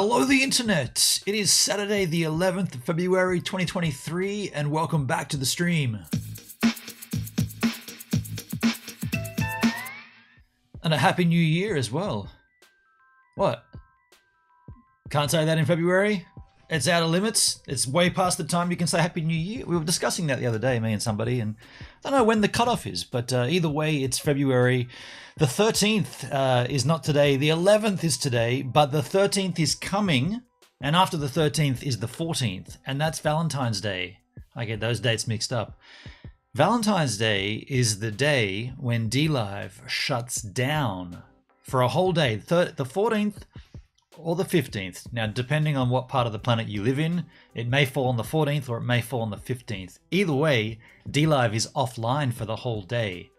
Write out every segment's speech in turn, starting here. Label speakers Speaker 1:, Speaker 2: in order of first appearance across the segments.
Speaker 1: Hello the internet! It is Saturday the 11th of February 2023 and welcome back to the stream. And a happy new year as well. What? Can't say that in February? It's out of limits? It's way past the time you can say happy new year? We were discussing that the other day, me and somebody, and I don't know when the cutoff is, but either way it's February. The 13th is not today, the 11th is today, but the 13th is coming, and after the 13th is the 14th, and that's Valentine's Day. I get those dates mixed up. Valentine's Day is the day when DLive shuts down for a whole day, the 14th or the 15th. Now, depending on what part of the planet you live in, it may fall on the 14th or it may fall on the 15th. Either way, DLive is offline for the whole day.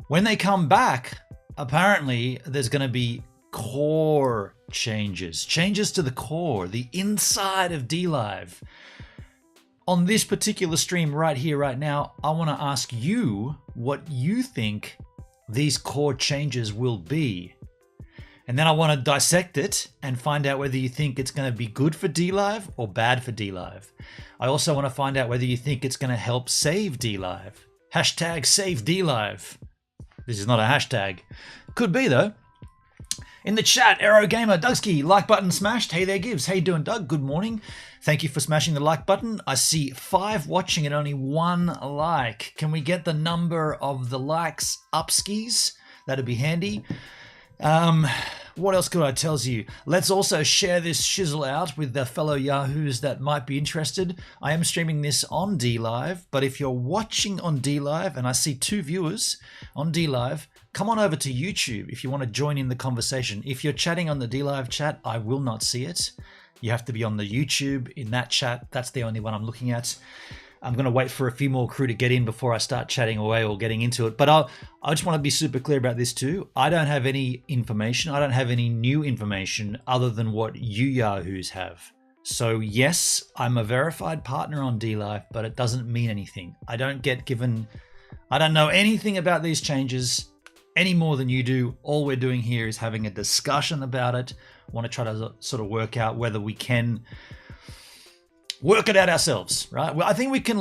Speaker 1: When they come back, apparently there's going to be core changes to the core, the inside of DLive. On this particular stream right here, right now, I want to ask you what you think these core changes will be. And then I want to dissect it and find out whether you think it's going to be good for DLive or bad for DLive. I also want to find out whether you think it's going to help save DLive. Hashtag save DLive. This is not a hashtag. Could be though. In the chat, Aero Gamer, Dougski, like button smashed. Hey there, Gibbs. How you doing, Doug? Good morning. Thank you for smashing the like button. I see 5 watching and only 1 like. Can we get the number of the likes up skis? That'd be handy. What else could I tell you? Let's also share this shizzle out with the fellow yahoos that might be interested. I am streaming this on DLive, but if you're watching on DLive, and I see 2 viewers on DLive, come on over to YouTube if you want to join in the conversation. If you're chatting on the DLive chat, I will not see it. You have to be on the YouTube in that chat. That's the only one I'm looking at. I'm going to wait for a few more crew to get in before I start chatting away or getting into it. But I just want to be super clear about this too. I don't have any information. I don't have any new information other than what you yahoos have. So yes, I'm a verified partner on DLive, but it doesn't mean anything. I don't know anything about these changes any more than you do. All we're doing here is having a discussion about it. I want to try to sort of work out whether we can work it out ourselves, right? Well, I think we can,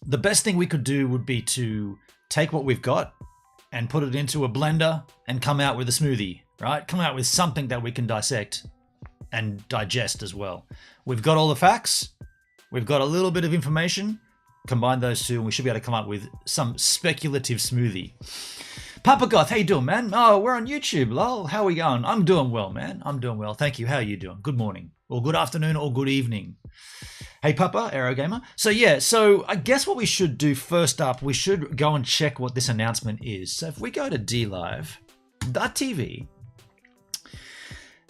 Speaker 1: the best thing we could do would be to take what we've got and put it into a blender and come out with a smoothie, right? Come out with something that we can dissect and digest as well. We've got all the facts. We've got a little bit of information. Combine those two and we should be able to come up with some speculative smoothie. Papa Goth, how you doing, man? Oh, we're on YouTube, lol. How are we going? I'm doing well, man. I'm doing well. Thank you. How are you doing? Good morning, or good afternoon, or good evening. Hey, Papa, Aero Gamer. So yeah, so I guess what we should do first up, we should go and check what this announcement is. So if we go to DLive.tv,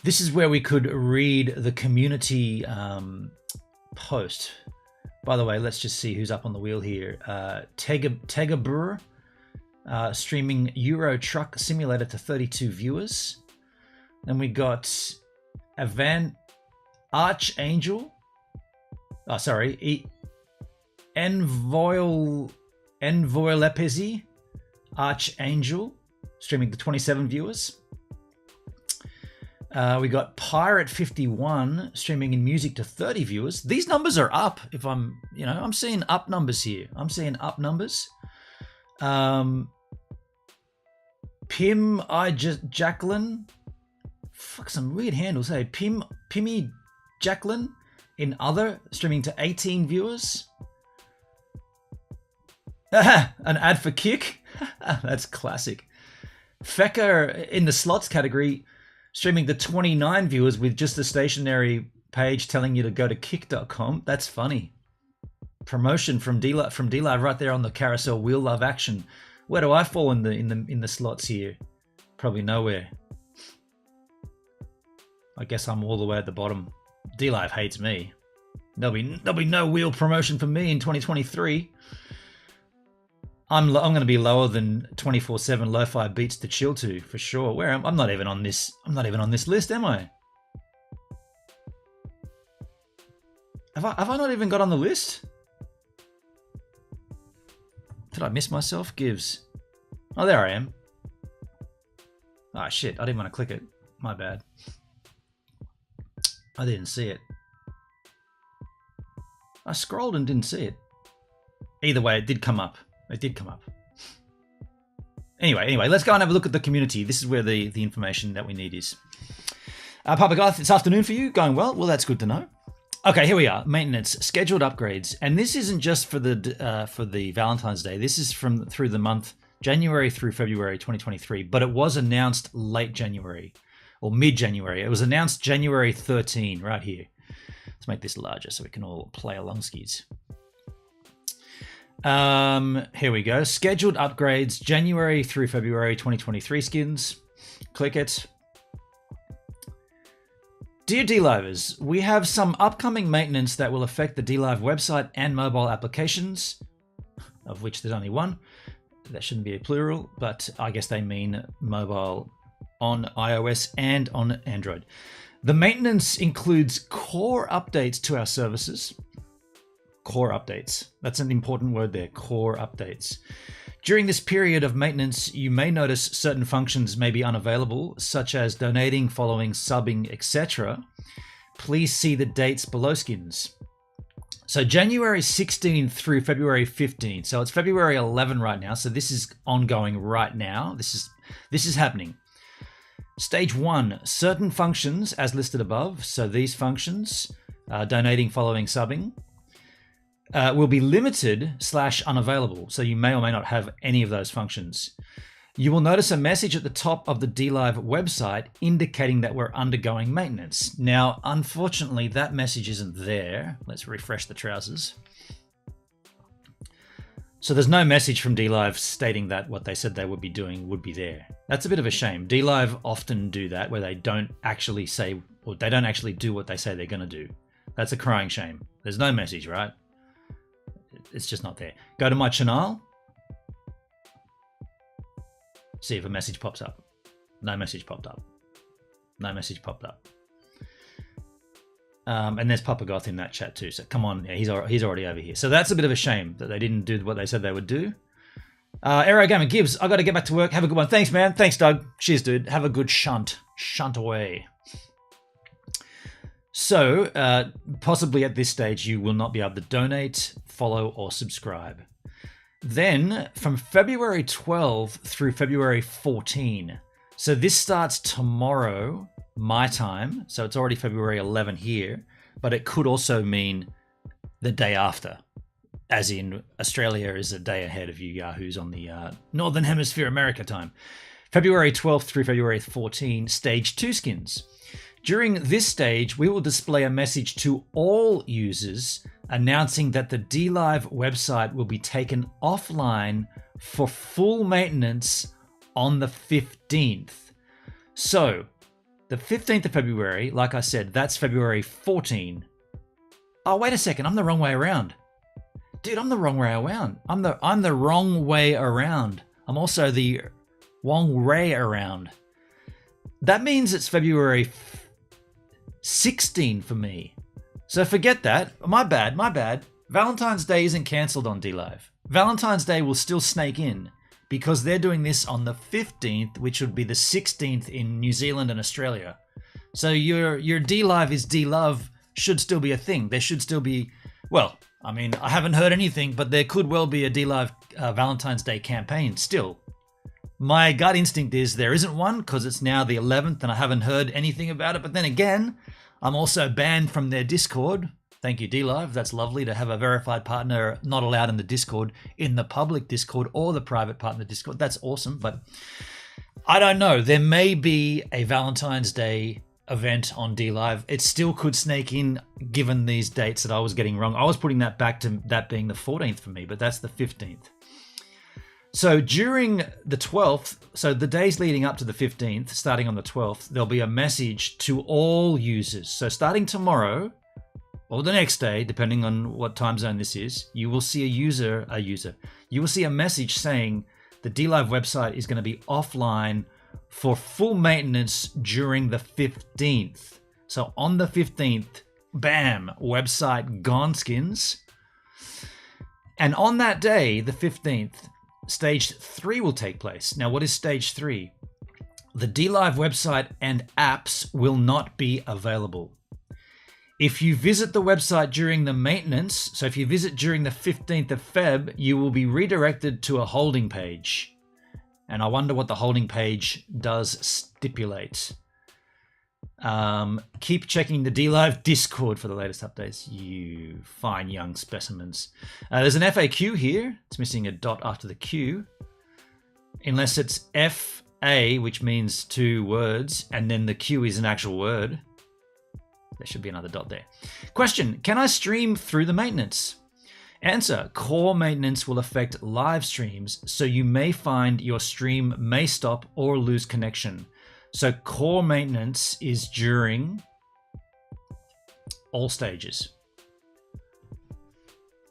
Speaker 1: this is where we could read the community post. By the way, let's just see who's up on the wheel here. Tegabur. Streaming Euro Truck Simulator to 32 viewers. Then we got Archangel. Oh, sorry. Envoilepezi Archangel streaming to 27 viewers. We got Pirate 51 streaming in music to 30 viewers. These numbers are up. If I'm seeing up numbers here. I'm seeing up numbers. Pim Jacqueline, fuck, some weird handles. Hey, Pimmy Jacqueline in other streaming to 18 viewers. An ad for Kick. That's classic. Fecker in the slots category streaming to 29 viewers with just a stationary page telling you to go to kick.com. That's funny. Promotion from DLive right there on the carousel wheel. Love action. Where do I fall in the slots here? Probably nowhere. I guess I'm all the way at the bottom. DLive hates me. There'll be no wheel promotion for me in 2023. I'm going to be lower than 24/7 lo-fi beats to chill to for sure. Where I'm not even on this. I'm not even on this list, am I? Have I not even got on the list? Did I miss myself? Gives. Oh, there I am. Ah, shit. I didn't want to click it. My bad. I didn't see it. I scrolled and didn't see it. Either way, it did come up. It did come up. Anyway, let's go and have a look at the community. This is where the information that we need is. Papa Garth, it's afternoon for you. Going well? Well, that's good to know. Okay, here we are. Maintenance, scheduled upgrades. And this isn't just for the Valentine's Day. This is through the month January through February 2023. But it was announced late January or mid-January. It was announced January 13 right here. Let's make this larger so we can all play along skis. Here we go. Scheduled upgrades, January through February 2023 skins. Click it. Dear DLivers, we have some upcoming maintenance that will affect the DLive website and mobile applications, of which there's only one. That shouldn't be a plural, but I guess they mean mobile on iOS and on Android. The maintenance includes core updates to our services. Core updates. That's an important word there, core updates. During this period of maintenance, you may notice certain functions may be unavailable, such as donating, following, subbing, etc. Please see the dates below skins. So January 16 through February 15. So it's February 11 right now. So this is ongoing right now. This is happening. Stage 1, certain functions as listed above. So these functions, donating, following, subbing, will be limited / unavailable. So you may or may not have any of those functions. You will notice a message at the top of the DLive website indicating that we're undergoing maintenance. Now, unfortunately, that message isn't there. Let's refresh the trousers. So there's no message from DLive stating that what they said they would be doing would be there. That's a bit of a shame. DLive often do that where they don't actually say, or they don't actually do what they say they're going to do. That's a crying shame. There's no message, right? It's just not there. Go to my channel. See if a message pops up. No message popped up. No message popped up. And there's Papa Goth in that chat too. So come on, yeah, he's already over here. So that's a bit of a shame that they didn't do what they said they would do. Aero Gamer Gibbs, I got to get back to work. Have a good one. Thanks, man. Thanks, Doug. Cheers, dude. Have a good shunt. Shunt away. So, possibly at this stage, you will not be able to donate, follow, or subscribe. Then, from February 12 through February 14, so this starts tomorrow, my time, so it's already February 11 here, but it could also mean the day after, as in Australia is a day ahead of you yahoos on the Northern Hemisphere America time. February 12th through February 14, Stage 2 skins. During this stage, we will display a message to all users announcing that the DLive website will be taken offline for full maintenance on the 15th. So, the 15th of February, like I said, that's February 14. Oh, wait a second, I'm the wrong way around. Dude, I'm the wrong way around. I'm the wrong way around. I'm also the wrong way around. That means it's February 16 for me. So forget that. My bad. Valentine's Day isn't cancelled on DLive. Valentine's Day will still snake in because they're doing this on the 15th, which would be the 16th in New Zealand and Australia. So your DLive is DLove should still be a thing. There should still be, well, I mean, I haven't heard anything, but there could well be a DLive Valentine's Day campaign still. My gut instinct is there isn't one because it's now the 11th and I haven't heard anything about it. But then again, I'm also banned from their Discord. Thank you, DLive. That's lovely to have a verified partner not allowed in the Discord, in the public Discord or the private partner Discord. That's awesome. But I don't know. There may be a Valentine's Day event on DLive. It still could snake in given these dates that I was getting wrong. I was putting that back to that being the 14th for me, but that's the 15th. So during the 12th, so the days leading up to the 15th, starting on the 12th, there'll be a message to all users. So starting tomorrow or the next day, depending on what time zone this is, you will see you will see a message saying the DLive website is going to be offline for full maintenance during the 15th. So on the 15th, bam, website gone, skins. And on that day, the 15th, Stage 3 will take place. Now, what is Stage 3? The DLive website and apps will not be available. If you visit the website during the maintenance, so if you visit during the 15th of Feb, you will be redirected to a holding page. And I wonder what the holding page does stipulate. Keep checking the DLive Discord for the latest updates, you fine young specimens. There's an FAQ here. It's missing a dot after the Q. Unless it's FA, which means 2 words, and then the Q is an actual word. There should be another dot there. Question, can I stream through the maintenance? Answer, core maintenance will affect live streams, so you may find your stream may stop or lose connection. So core maintenance is during all stages.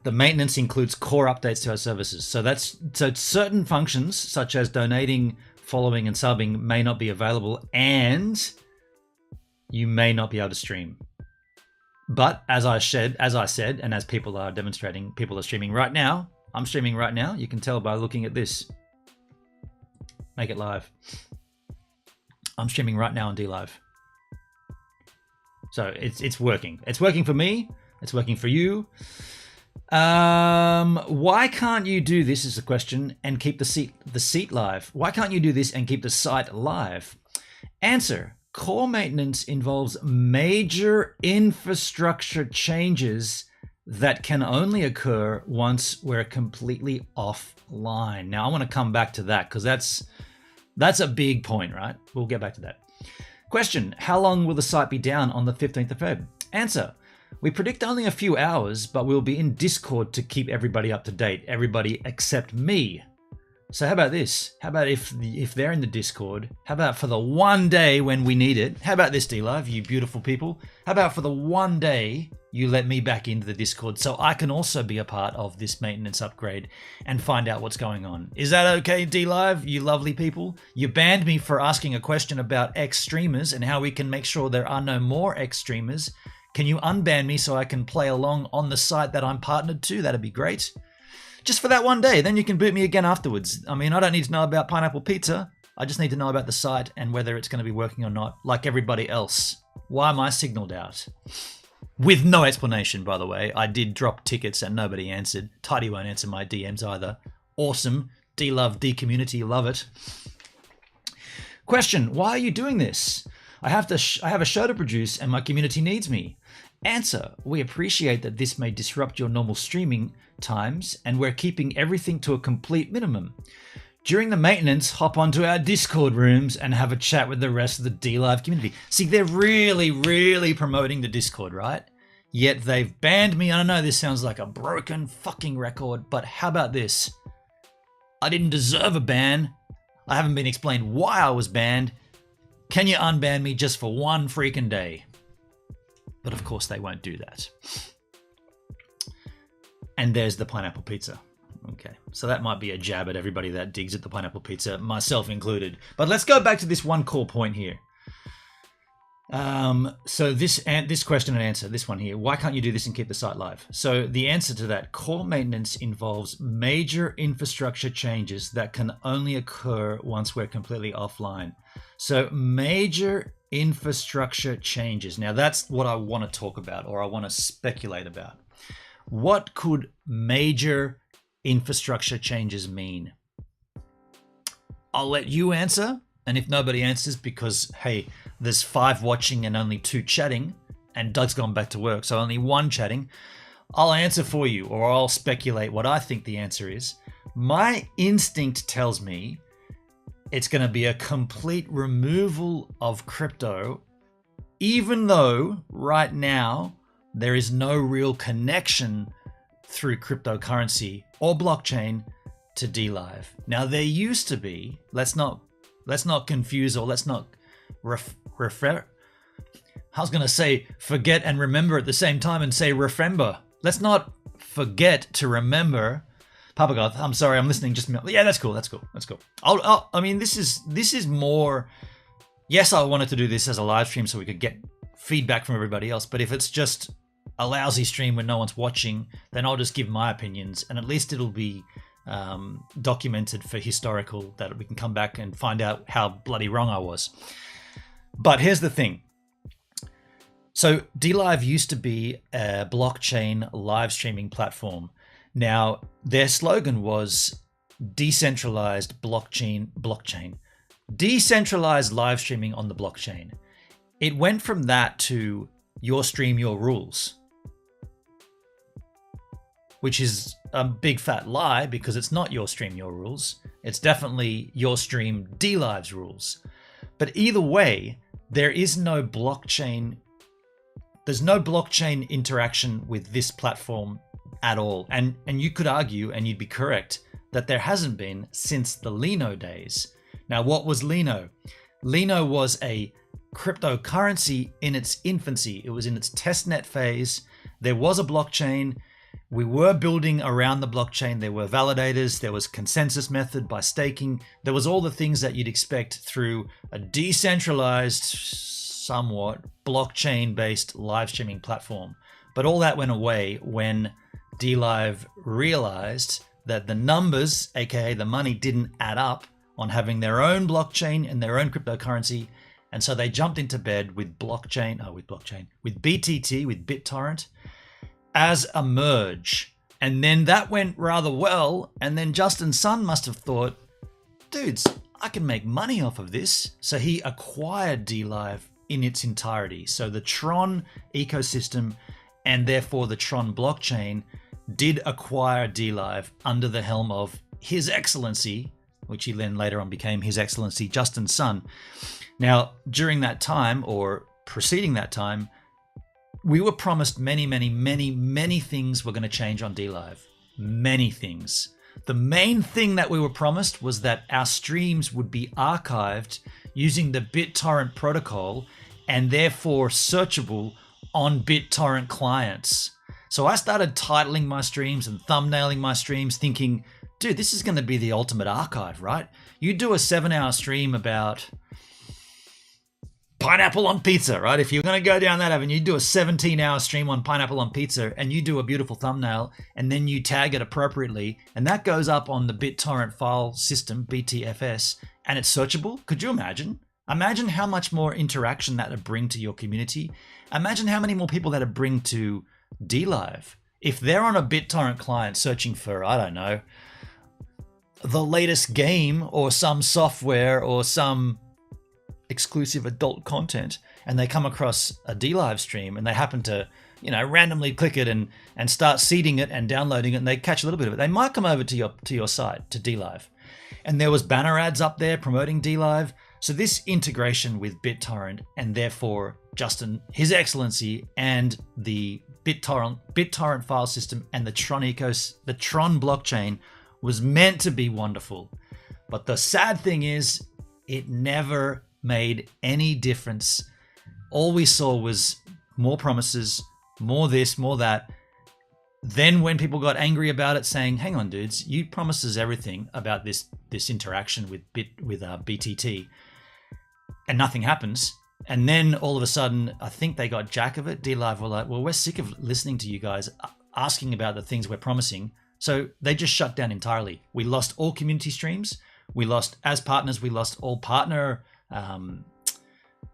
Speaker 1: The maintenance includes core updates to our services. So certain functions such as donating, following, and subbing may not be available, and you may not be able to stream. But as I said, and as people are demonstrating, people are streaming right now. I'm streaming right now. You can tell by looking at this. Make it live. I'm streaming right now on DLive. So it's working. It's working for me. It's working for you. Why can't you do this is the question and keep the seat live? Why can't you do this and keep the site live? Answer. Core maintenance involves major infrastructure changes that can only occur once we're completely offline. Now I want to come back to that because that's a big point, right? We'll get back to that. Question, how long will the site be down on the 15th of Feb? Answer, we predict only a few hours, but we'll be in Discord to keep everybody up to date, everybody except me. So how about this? How about if they're in the Discord, how about for the one day when we need it? How about this, DLive, you beautiful people? How about for the one day you let me back into the Discord so I can also be a part of this maintenance upgrade and find out what's going on? Is that okay, DLive, you lovely people? You banned me for asking a question about ex-streamers and how we can make sure there are no more ex-streamers. Can you unban me so I can play along on the site that I'm partnered to? That'd be great. Just for that one day, then you can boot me again afterwards. I mean, I don't need to know about pineapple pizza. I just need to know about the site and whether it's going to be working or not, like everybody else. Why am I signaled out? With no explanation, by the way. I did drop tickets and nobody answered. Tidy won't answer my DMs either. Awesome. D-love, D-community, love it. Question, why are you doing this? I have a show to produce and my community needs me. Answer, we appreciate that this may disrupt your normal streaming times and we're keeping everything to a complete minimum. During the maintenance, hop onto our Discord rooms and have a chat with the rest of the DLive community. See, they're really, really promoting the Discord, right? Yet they've banned me. I know this sounds like a broken fucking record, but how about this? I didn't deserve a ban. I haven't been explained why I was banned. Can you unban me just for one freaking day? But of course they won't do that. And there's the pineapple pizza. Okay, so that might be a jab at everybody that digs at the pineapple pizza, myself included. But let's go back to this one core point here. So this question and answer, this one here, why can't you do this and keep the site live? So the answer to that, core maintenance involves major infrastructure changes that can only occur once we're completely offline. So major infrastructure changes. Now that's what I want to talk about, or I want to speculate about. What could major infrastructure changes mean? I'll let you answer, and if nobody answers because, hey, there's 5 watching and only 2 chatting, and Doug's gone back to work, so only 1 chatting, I'll answer for you, or I'll speculate what I think the answer is. My instinct tells me it's going to be a complete removal of crypto, even though right now there is no real connection through cryptocurrency or blockchain to DLive. Now there used to be, let's not confuse, or let's not refer. I was going to say forget and remember at the same time and say remember. Let's not forget to remember. Papa God, I'm sorry, I'm listening. Yeah, that's cool. I mean, this is more. Yes, I wanted to do this as a live stream so we could get feedback from everybody else. But if it's just a lousy stream when no one's watching, then I'll just give my opinions, and at least it'll be documented for historical, that we can come back and find out how bloody wrong I was. But here's the thing. So DLive used to be a blockchain live streaming platform. Now, their slogan was decentralized decentralized live streaming on the blockchain. It went from that to your stream, your rules, which is a big fat lie because it's not your stream, your rules. It's definitely your stream, DLive's rules. But either way, there is no blockchain. There's no blockchain interaction with this platform at all. And you could argue, and you'd be correct, that there hasn't been since the Lino days. Now, what was Lino? Lino was a cryptocurrency in its infancy. It was in its testnet phase. There was a blockchain. We were building around the blockchain. There were validators. There was consensus method by staking. There was all the things that you'd expect through a decentralized, somewhat blockchain-based live streaming platform. But all that went away when DLive realized that the numbers, aka the money, didn't add up on having their own blockchain and their own cryptocurrency. And so they jumped into bed with with BTT, with BitTorrent, as a merge. And then that went rather well. And then Justin Sun must have thought, dudes, I can make money off of this. So he acquired DLive in its entirety. So the Tron ecosystem and therefore the Tron blockchain did acquire DLive under the helm of His Excellency, which he then later on became His Excellency Justin Sun. Now, during that time, or preceding that time, we were promised many things were going to change on DLive. Many things. The main thing that we were promised was that our streams would be archived using the BitTorrent protocol and therefore searchable on BitTorrent clients. So I started titling my streams and thumbnailing my streams thinking, dude, this is going to be the ultimate archive, right? You do a 7-hour stream about pineapple on pizza, right? If you're going to go down that avenue, you do a 17-hour stream on pineapple on pizza and you do a beautiful thumbnail and then you tag it appropriately and that goes up on the BitTorrent file system, BTFS, and it's searchable. Could you imagine? Imagine how much more interaction that would bring to your community. Imagine how many more people that would bring to DLive. If they're on a BitTorrent client searching for, I don't know, the latest game or some software or some exclusive adult content, and they come across a DLive stream and they happen to, randomly click it and start seeding it and downloading it, and they catch a little bit of it, they might come over to your site, to DLive. And there was banner ads up there promoting DLive. So this integration with BitTorrent and therefore Justin, His Excellency, and the BitTorrent file system and the Tron blockchain was meant to be wonderful. But the sad thing is, it never made any difference. All we saw was more promises, more this, more that. Then when people got angry about it, saying, hang on, dudes, you promised us everything about this interaction with BTT, and nothing happens. And then all of a sudden, I think they got jack of it. DLive were like, well, we're sick of listening to you guys asking about the things we're promising. So they just shut down entirely. We lost all community streams. We lost, as partners, we lost all partner.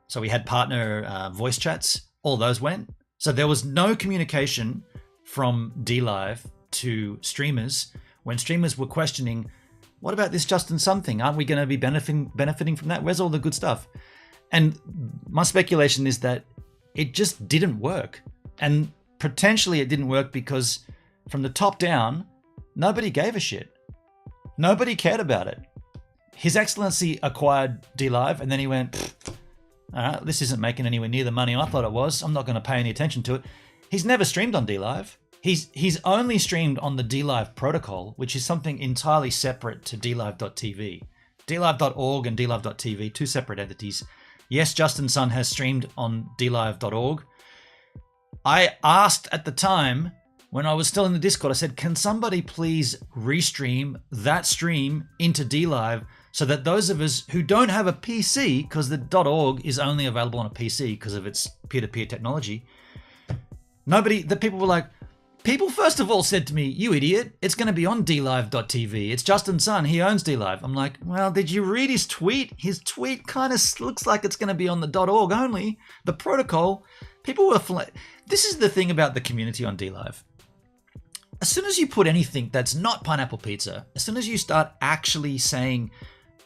Speaker 1: So we had partner voice chats. All those went. So there was no communication from DLive to streamers when streamers were questioning, what about this Justin Sun thing? Aren't we going to be benefiting from that? Where's all the good stuff? And my speculation is that it just didn't work. And potentially it didn't work because from the top down, nobody gave a shit. Nobody cared about it. His Excellency acquired DLive and then he went, all right, this isn't making anywhere near the money I thought it was. I'm not going to pay any attention to it. He's never streamed on DLive. He's only streamed on the DLive protocol, which is something entirely separate to DLive.tv. DLive.org and DLive.tv, two separate entities. Yes, Justin Sun has streamed on DLive.org. I asked at the time, when I was still in the Discord, I said, can somebody please restream that stream into DLive so that those of us who don't have a PC, because the .org is only available on a PC because of its peer-to-peer technology, people were like, people first of all said to me, you idiot, it's going to be on DLive.tv. It's Justin Sun, he owns DLive. I'm like, well, did you read his tweet? His tweet kind of looks like it's going to be on the .org only. The protocol People were this is the thing about the community on DLive. As soon as you put anything that's not pineapple pizza, as soon as you start actually saying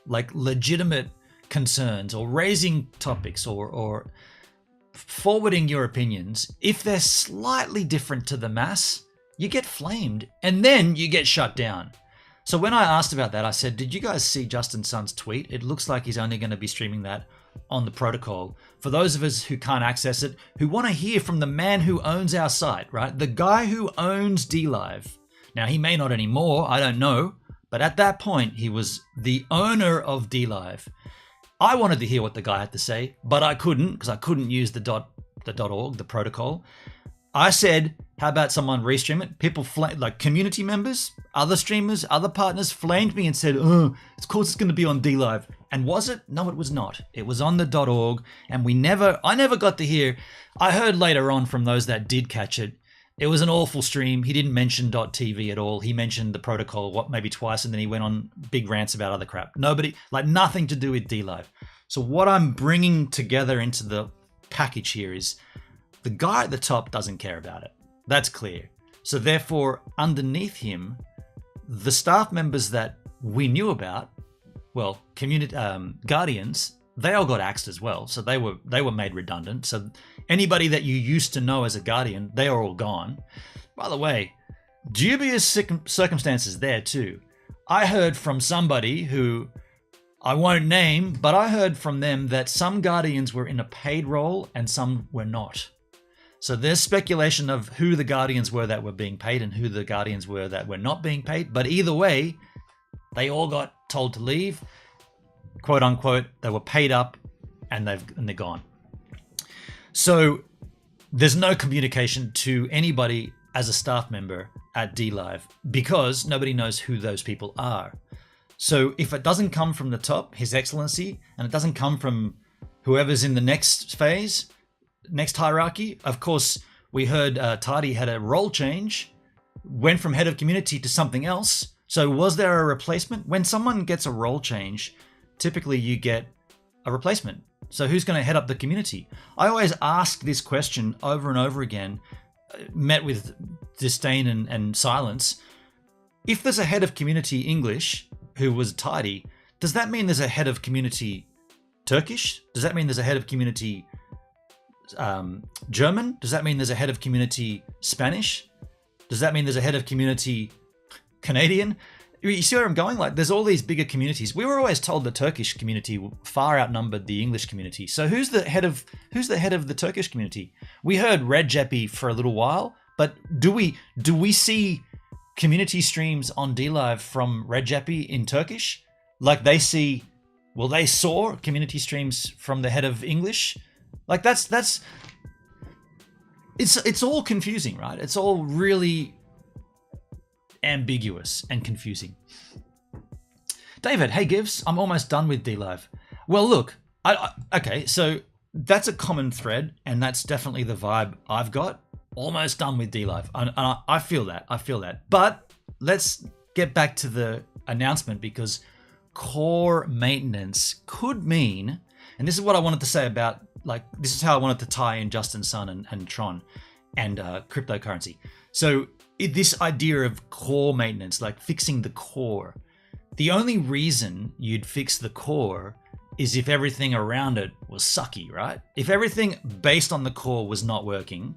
Speaker 1: like legitimate concerns or raising topics or forwarding your opinions, if they're slightly different to the mass, you get flamed and then you get shut down. So when I asked about that, I said, did you guys see Justin Sun's tweet? It looks like he's only going to be streaming that on the protocol. For those of us who can't access it, who want to hear from the man who owns our site, right? The guy who owns DLive. Now, he may not anymore, I don't know. But at that point, he was the owner of DLive. I wanted to hear what the guy had to say, but I couldn't because I couldn't use the .org, the protocol. I said, how about someone restream it? People, like community members, other streamers, other partners flamed me and said, oh, of course it's going to be on DLive. And was it? No, it was not. It was on the .org, and I never got to hear. I heard later on from those that did catch it. It was an awful stream. He didn't mention .tv at all. He mentioned the protocol, maybe twice, and then he went on big rants about other crap. Nothing to do with DLive. So what I'm bringing together into the package here is the guy at the top doesn't care about it. That's clear. So therefore, underneath him, the staff members that we knew about, well, community guardians, they all got axed as well. So they were made redundant. So anybody that you used to know as a guardian, they are all gone. By the way, dubious circumstances there too. I heard from somebody who I won't name, but I heard from them that some guardians were in a paid role and some were not. So there's speculation of who the guardians were that were being paid and who the guardians were that were not being paid. But either way, they all got told to leave, quote unquote. They were paid up and they're gone. So there's no communication to anybody as a staff member at DLive because nobody knows who those people are. So if it doesn't come from the top, His Excellency, and it doesn't come from whoever's in the next phase, next hierarchy, of course, we heard Tardy had a role change, went from head of community to something else. So was there a replacement? When someone gets a role change, typically you get a replacement. So who's going to head up the community? I always ask this question over and over again, met with disdain and silence. If there's a head of community English who was Tidy, does that mean there's a head of community Turkish? Does that mean there's a head of community German? Does that mean there's a head of community Spanish? Does that mean there's a head of community Canadian? You see where I'm going? Like, there's all these bigger communities. We were always told the Turkish community far outnumbered the English community. So who's the head of the Turkish community? We heard Red Jeppy for a little while, but do we see community streams on DLive from Red Jeppy in Turkish? Like they saw community streams from the head of English? Like it's all confusing, right? It's all really ambiguous and confusing. David, hey Gives, I'm almost done with DLive. Well, look, okay, so that's a common thread, and that's definitely the vibe I've got. Almost done with DLive, and I feel that. But let's get back to the announcement, because core maintenance could mean, and this is what I wanted to say about, like, this is how I wanted to tie in Justin Sun and Tron and cryptocurrency. So this idea of core maintenance, like fixing the core, the only reason you'd fix the core is if everything around it was sucky, right? If everything based on the core was not working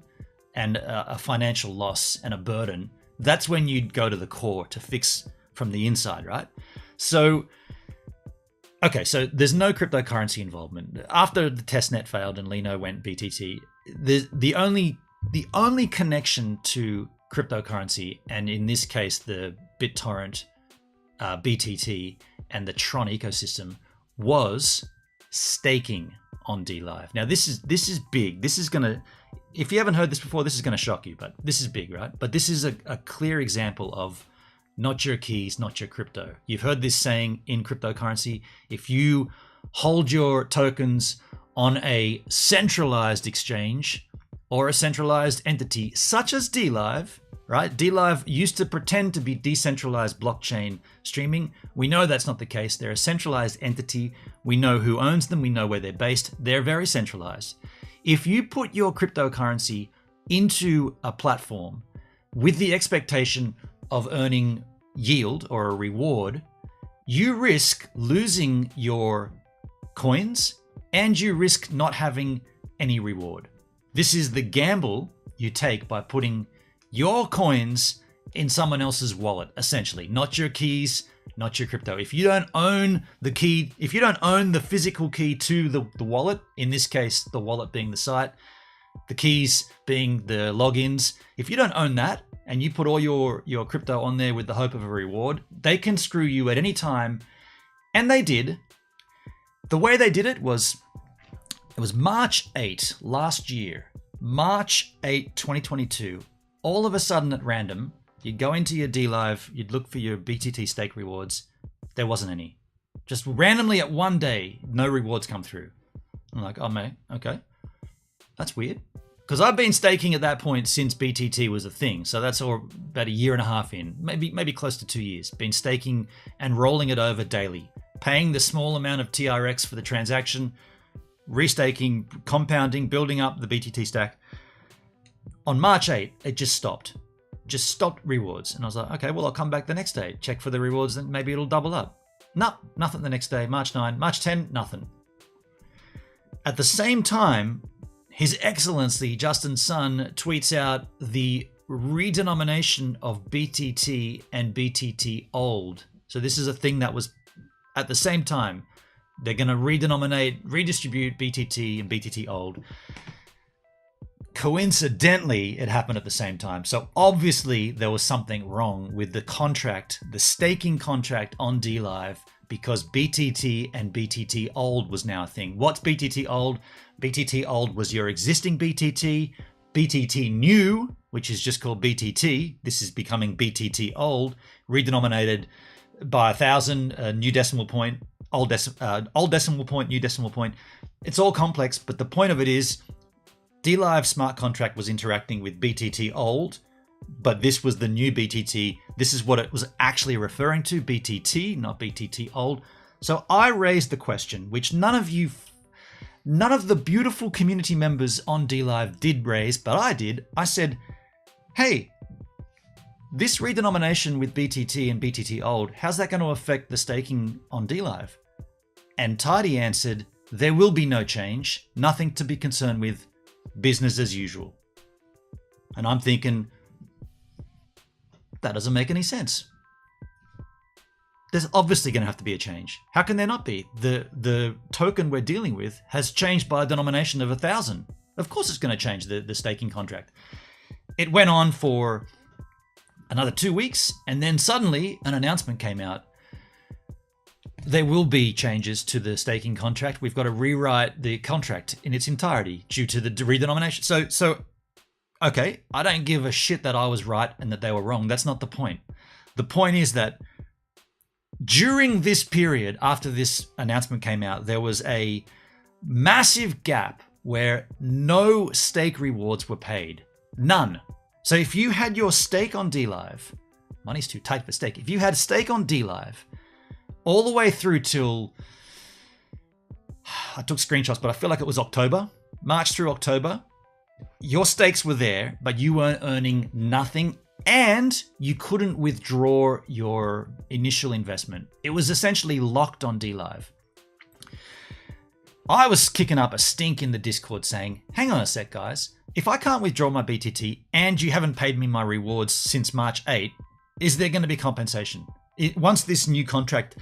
Speaker 1: and a financial loss and a burden, that's when you'd go to the core to fix from the inside, right? So, okay, so there's no cryptocurrency involvement. After the testnet failed and Lino went BTT, the only connection to cryptocurrency, and in this case the BitTorrent, BTT, and the Tron ecosystem, was staking on DLive. Now this is big. This is gonna, if you haven't heard this before, this is gonna shock you, but this is big, right? But this is a clear example of not your keys, not your crypto. You've heard this saying in cryptocurrency: if you hold your tokens on a centralized exchange or a centralized entity such as DLive, right? DLive used to pretend to be decentralized blockchain streaming. We know that's not the case. They're a centralized entity. We know who owns them. We know where they're based. They're very centralized. if you put your cryptocurrency into a platform with the expectation of earning yield or a reward, you risk losing your coins and you risk not having any reward. This is the gamble you take by putting your coins in someone else's wallet, essentially, not your keys, not your crypto. If you don't own the key, if you don't own the physical key to the wallet, in this case, the wallet being the site, the keys being the logins, if you don't own that and you put all your crypto on there with the hope of a reward, they can screw you at any time. And they did. The way they did it was March 8 last year, March 8, 2022. All of a sudden at random, you'd go into your DLive, you'd look for your BTT stake rewards. There wasn't any. Just randomly at one day, no rewards come through. I'm like, oh, mate, okay. That's weird. Because I've been staking at that point since BTT was a thing. So that's all about a year and a half in, maybe close to 2 years. Been staking and rolling it over daily, paying the small amount of TRX for the transaction, restaking, compounding, building up the BTT stack. On March 8, it just stopped rewards. And I was like, okay, well, I'll come back the next day, check for the rewards, and maybe it'll double up. No, nothing the next day. March 9, March 10, nothing. At the same time, His Excellency Justin Sun tweets out the redenomination of BTT and BTT old. So this is a thing that was at the same time. They're going to redistribute BTT and BTT old. Coincidentally, it happened at the same time. So obviously there was something wrong with the contract, the staking contract on DLive, because BTT and BTT old was now a thing. What's BTT old? BTT old was your existing BTT. BTT new, which is just called BTT. This is becoming BTT old, redenominated by 1,000, new decimal point, old decimal point, new decimal point. It's all complex, but the point of it is DLive smart contract was interacting with BTT old, but this was the new BTT. This is what it was actually referring to, BTT, not BTT old. So I raised the question, which none of the beautiful community members on DLive did raise, but I did. I said, hey, this redenomination with BTT and BTT old, how's that going to affect the staking on DLive? And Tidy answered, there will be no change, nothing to be concerned with, business as usual. And I'm thinking, that doesn't make any sense. There's obviously going to have to be a change. How can there not be? The token we're dealing with has changed by a denomination of 1,000. Of course it's going to change the staking contract. It went on for another 2 weeks, and then suddenly an announcement came out. There will be changes to the staking contract. We've got to rewrite the contract in its entirety due to the redenomination. So, okay, I don't give a shit that I was right and that they were wrong. That's not the point. The point is that during this period, after this announcement came out, there was a massive gap where no stake rewards were paid. None. So if you had your stake on DLive, money's too tight for stake. If you had a stake on DLive, all the way through till, I took screenshots, but I feel like it was October, March through October, your stakes were there, but you weren't earning nothing, and you couldn't withdraw your initial investment. It was essentially locked on DLive. I was kicking up a stink in the Discord saying, hang on a sec, guys. If I can't withdraw my BTT and you haven't paid me my rewards since March 8, is there going to be compensation? Once this new contract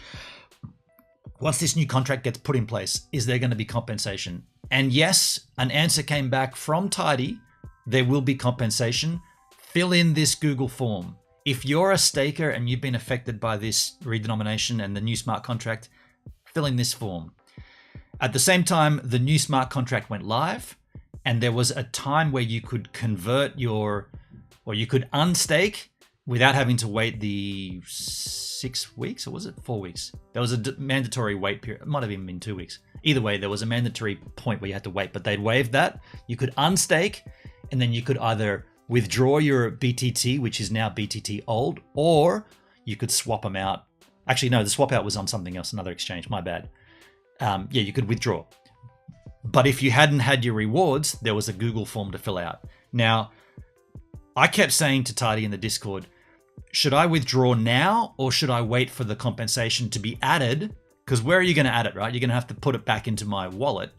Speaker 1: gets put in place, is there going to be compensation? And yes, an answer came back from Tidy. There will be compensation. Fill in this Google form. If you're a staker and you've been affected by this redenomination and the new smart contract, fill in this form. At the same time, the new smart contract went live, and there was a time where you could convert you could unstake without having to wait the 6 weeks, or was it 4 weeks? There was a mandatory wait period. It might have even been 2 weeks. Either way, there was a mandatory point where you had to wait, but they'd waived that. You could unstake, and then you could either withdraw your BTT, which is now BTT old, or you could swap them out. Actually, no, the swap out was on something else, another exchange. My bad. Yeah, you could withdraw. But if you hadn't had your rewards, there was a Google form to fill out. Now, I kept saying to Tidy in the Discord, should I withdraw now or should I wait for the compensation to be added? Because where are you going to add it, right? You're going to have to put it back into my wallet.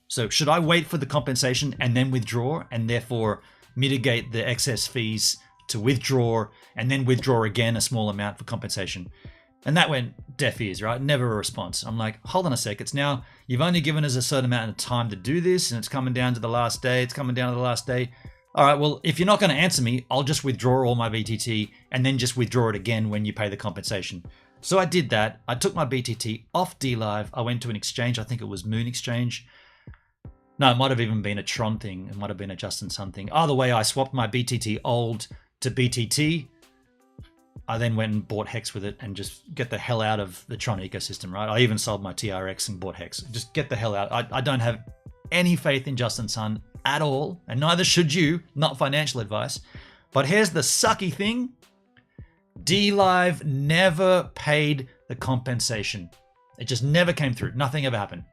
Speaker 1: So should I wait for the compensation and then withdraw and therefore mitigate the excess fees to withdraw and then withdraw again a small amount for compensation? And that went deaf ears, right? Never a response. I'm like, hold on a sec. It's now, you've only given us a certain amount of time to do this and it's coming down to the last day. It's coming down to the last day. All right, well, if you're not going to answer me, I'll just withdraw all my BTT and then just withdraw it again when you pay the compensation. So I did that. I took my BTT off DLive. I went to an exchange. I think it was Moon Exchange. No, it might have even been a Tron thing. It might have been a Justin Sun thing. Either way, I swapped my BTT old to BTT. I then went and bought Hex with it and just get the hell out of the Tron ecosystem, right? I even sold my TRX and bought Hex. Just get the hell out. I don't have any faith in Justin Sun at all, and neither should you. Not financial advice. But here's the sucky thing. DLive never paid the compensation. It just never came through. Nothing ever happened.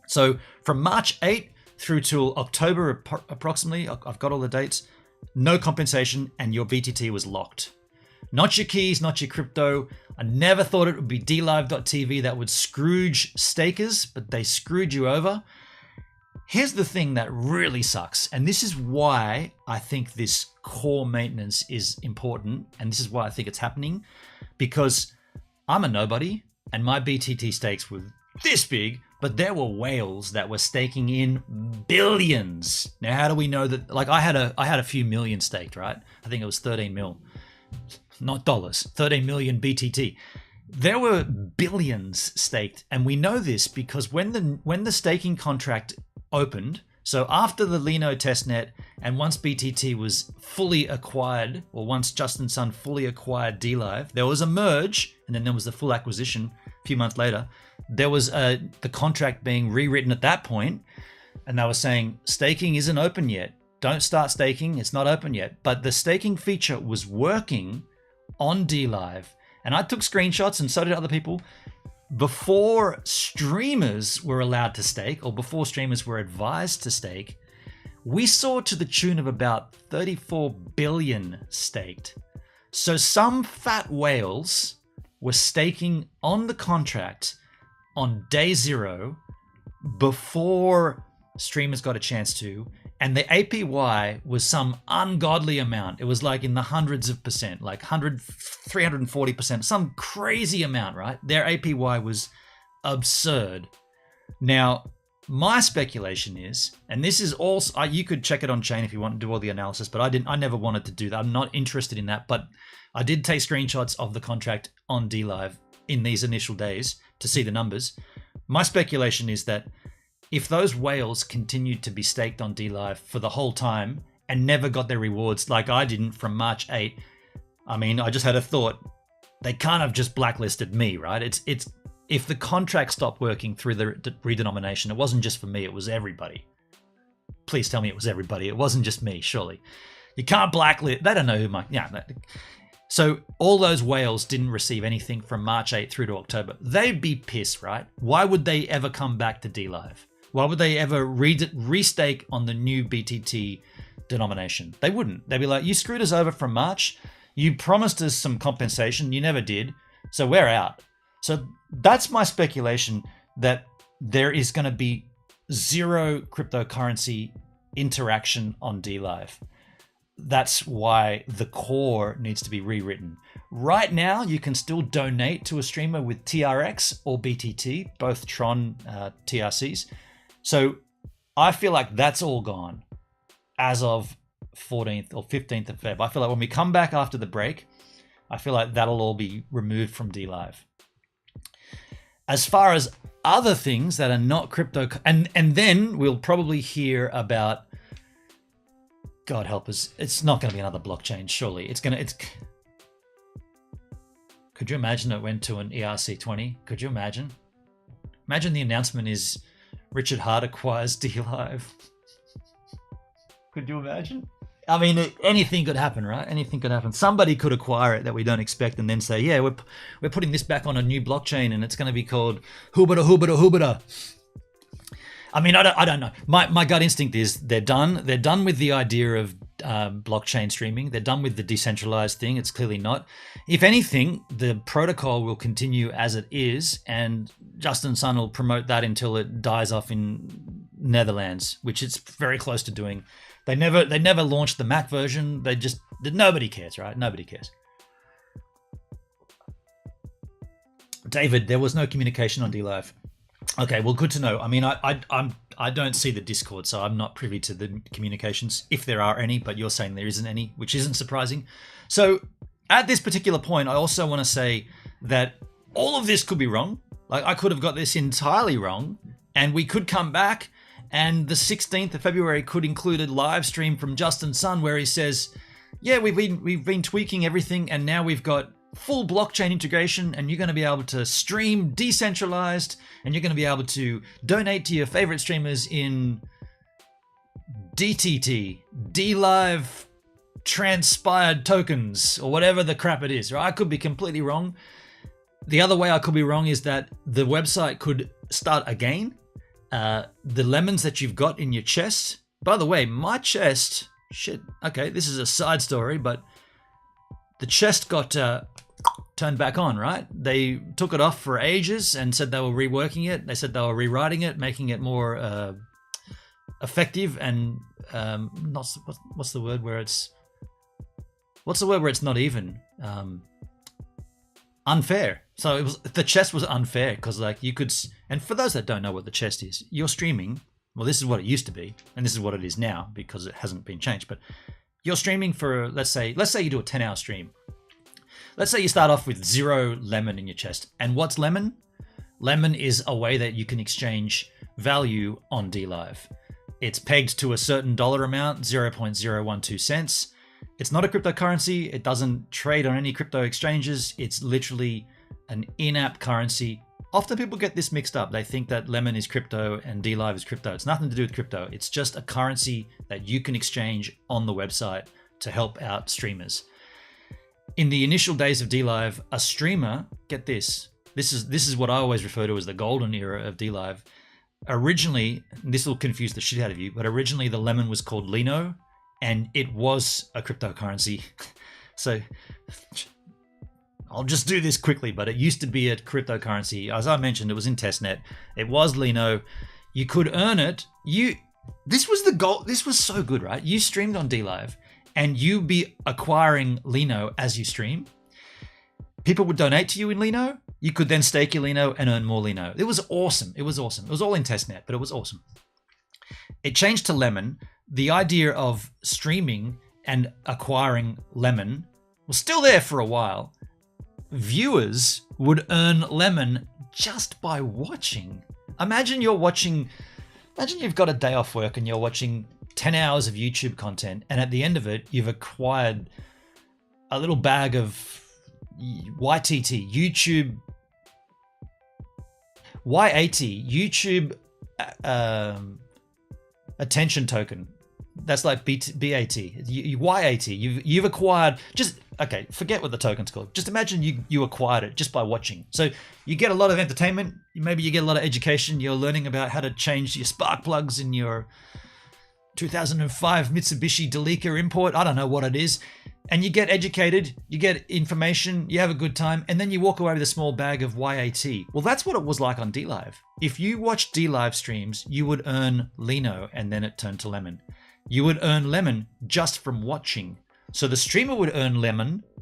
Speaker 1: So from March 8 through till October approximately, I've got all the dates, no compensation and your BTT was locked. Not your keys, not your crypto. I never thought it would be DLive.tv that would Scrooge stakers, but they screwed you over. Here's the thing that really sucks, and this is why I think this core maintenance is important, and this is why I think it's happening, because I'm a nobody, and my BTT stakes were this big, but there were whales that were staking in billions. Now, how do we know that? Like, I had a few million staked, right? I think it was 13 mil, not dollars, 13 million BTT. There were billions staked, and we know this because when the staking contract opened, so after the Lino testnet and once BTT was fully acquired, or once Justin Sun fully acquired DLive, there was a merge and then there was the full acquisition a few months later. There was the contract being rewritten at that point, and they were saying staking isn't open yet. Don't start staking, it's not open yet. But the staking feature was working on DLive, and I took screenshots and so did other people. Before streamers were allowed to stake, or before streamers were advised to stake, we saw to the tune of about 34 billion staked. So some fat whales were staking on the contract on day zero before streamers got a chance to, and the APY was some ungodly amount. It was like in the hundreds of percent, like 340%, some crazy amount, right? Their APY was absurd. Now, my speculation is, and this is also, you could check it on chain if you want to do all the analysis, but I never wanted to do that. I'm not interested in that, but I did take screenshots of the contract on DLive in these initial days to see the numbers. My speculation is that if those whales continued to be staked on DLive for the whole time and never got their rewards like I didn't from March 8, I mean, I just had a thought. They can't have just blacklisted me, right? It's if the contract stopped working through the redenomination, it wasn't just for me, it was everybody. Please tell me it was everybody. It wasn't just me, surely. You can't blacklist. They don't know who my... Yeah. So all those whales didn't receive anything from March 8 through to October. They'd be pissed, right? Why would they ever come back to DLive? Why would they ever restake on the new BTT denomination? They wouldn't. They'd be like, you screwed us over from March. You promised us some compensation. You never did. So we're out. So that's my speculation, that there is going to be zero cryptocurrency interaction on DLive. That's why the core needs to be rewritten. Right now, you can still donate to a streamer with TRX or BTT, both Tron TRCs. So I feel like that's all gone as of 14th or 15th of Feb. I feel like when we come back after the break, I feel like that'll all be removed from DLive. As far as other things that are not crypto, and then we'll probably hear about, God help us, it's not going to be another blockchain, surely. Could you imagine it went to an ERC20? Could you imagine? Imagine the announcement is Richard Hart acquires DLive. Could you imagine? I mean, anything could happen, right? Anything could happen. Somebody could acquire it that we don't expect and then say, yeah, we're putting this back on a new blockchain and it's going to be called Hubada Hubada Hubada. I mean, I don't know. My gut instinct is they're done. They're done with the idea of blockchain streaming. They're done with the decentralized thing. It's clearly not. If anything, the protocol will continue as it is, and Justin Sun will promote that until it dies off in Netherlands, which it's very close to doing. They never launched the Mac version. Nobody cares, right? Nobody cares. David, there was no communication on DLive. Okay, well, good to know. I mean, I don't see the Discord, so I'm not privy to the communications, if there are any, but you're saying there isn't any, which isn't surprising. So at this particular point, I also want to say that all of this could be wrong. Like, I could have got this entirely wrong, and we could come back, and the 16th of February could include a live stream from Justin Sun where he says, yeah, we've been tweaking everything, and now we've got full blockchain integration, and you're going to be able to stream decentralized, and you're going to be able to donate to your favorite streamers in DTT, DLive transpired tokens, or whatever the crap it is. Right? I could be completely wrong. The other way I could be wrong is that the website could start again. The lemons that you've got in your chest. By the way, my chest, shit, okay, this is a side story, but the chest got turned back on, right? They took it off for ages and said they were reworking it. They said they were rewriting it, making it more effective and not, what's the word where it's not even unfair. So it was, the chest was unfair because, like, you could, and for those that don't know what the chest is, you're streaming. Well, this is what it used to be, and this is what it is now because it hasn't been changed. But you're streaming for, let's say you do a 10-hour stream. Let's say you start off with 0 lemon in your chest. And what's lemon? Lemon is a way that you can exchange value on DLive. It's pegged to a certain dollar amount, 0.012 cents. It's not a cryptocurrency. It doesn't trade on any crypto exchanges. It's literally an in-app currency. Often people get this mixed up. They think that Lemon is crypto and DLive is crypto. It's nothing to do with crypto. It's just a currency that you can exchange on the website to help out streamers. In the initial days of DLive, a streamer, get this is what I always refer to as the golden era of DLive. Originally, this will confuse the shit out of you, but originally the Lemon was called Lino, and it was a cryptocurrency. So I'll just do this quickly, but it used to be a cryptocurrency. As I mentioned, it was in testnet. It was Lino. You could earn it. This was the goal. This was so good, right? You streamed on DLive, and you'd be acquiring Lino as you stream. People would donate to you in Lino. You could then stake your Lino and earn more Lino. It was awesome. It was awesome. It was all in testnet, but it was awesome. It changed to Lemon. The idea of streaming and acquiring Lemon was still there for a while. Viewers would earn Lemon just by watching. Imagine you've got a day off work and you're watching 10 hours of YouTube content, and at the end of it, you've acquired a little bag of YTT, YouTube attention token. That's like BAT, YAT. You've acquired, just, okay, forget what the token's called. Just imagine you acquired it just by watching. So you get a lot of entertainment. Maybe you get a lot of education. You're learning about how to change your spark plugs in your 2005 Mitsubishi Delica import. I don't know what it is. And you get educated, you get information, you have a good time, and then you walk away with a small bag of YAT. Well, that's what it was like on DLive. If you watched DLive streams, you would earn Lino, and then it turned to Lemon. You would earn Lemon just from watching. So the streamer would earn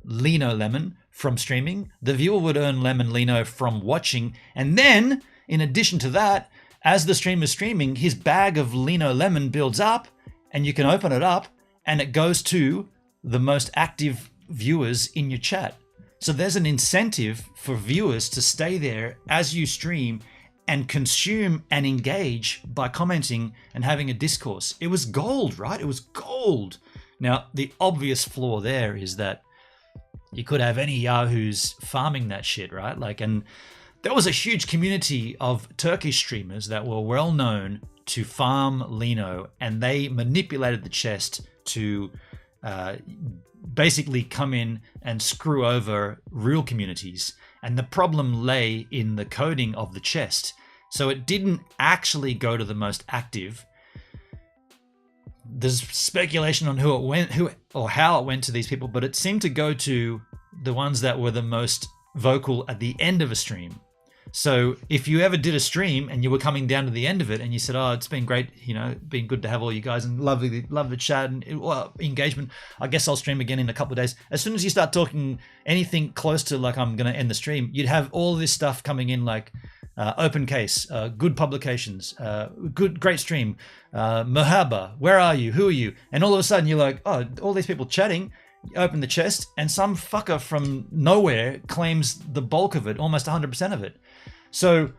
Speaker 1: Lino Lemon from streaming. The viewer would earn Lemon Lino from watching. And then, in addition to that, as the streamer's streaming, his bag of Lino Lemon builds up, and you can open it up, and it goes to the most active viewers in your chat. So there's an incentive for viewers to stay there as you stream and consume and engage by commenting and having a discourse. It was gold, right? It was gold. Now, the obvious flaw there is that you could have any yahoos farming that shit, right? Like, and there was a huge community of Turkish streamers that were well known to farm Lino, and they manipulated the chest to basically come in and screw over real communities. And the problem lay in the coding of the chest. So it didn't actually go to the most active. There's speculation on who it went, who or how it went to these people, but it seemed to go to the ones that were the most vocal at the end of a stream. So if you ever did a stream and you were coming down to the end of it and you said, oh, it's been great, you know, been good to have all you guys and love the chat and engagement. I guess I'll stream again in a couple of days. As soon as you start talking anything close to like I'm going to end the stream, you'd have all this stuff coming in like open case, good publications, great stream, Merhaba, where are you? Who are you? And all of a sudden you're like, oh, all these people chatting. You open the chest and some fucker from nowhere claims the bulk of it, almost 100% of it. So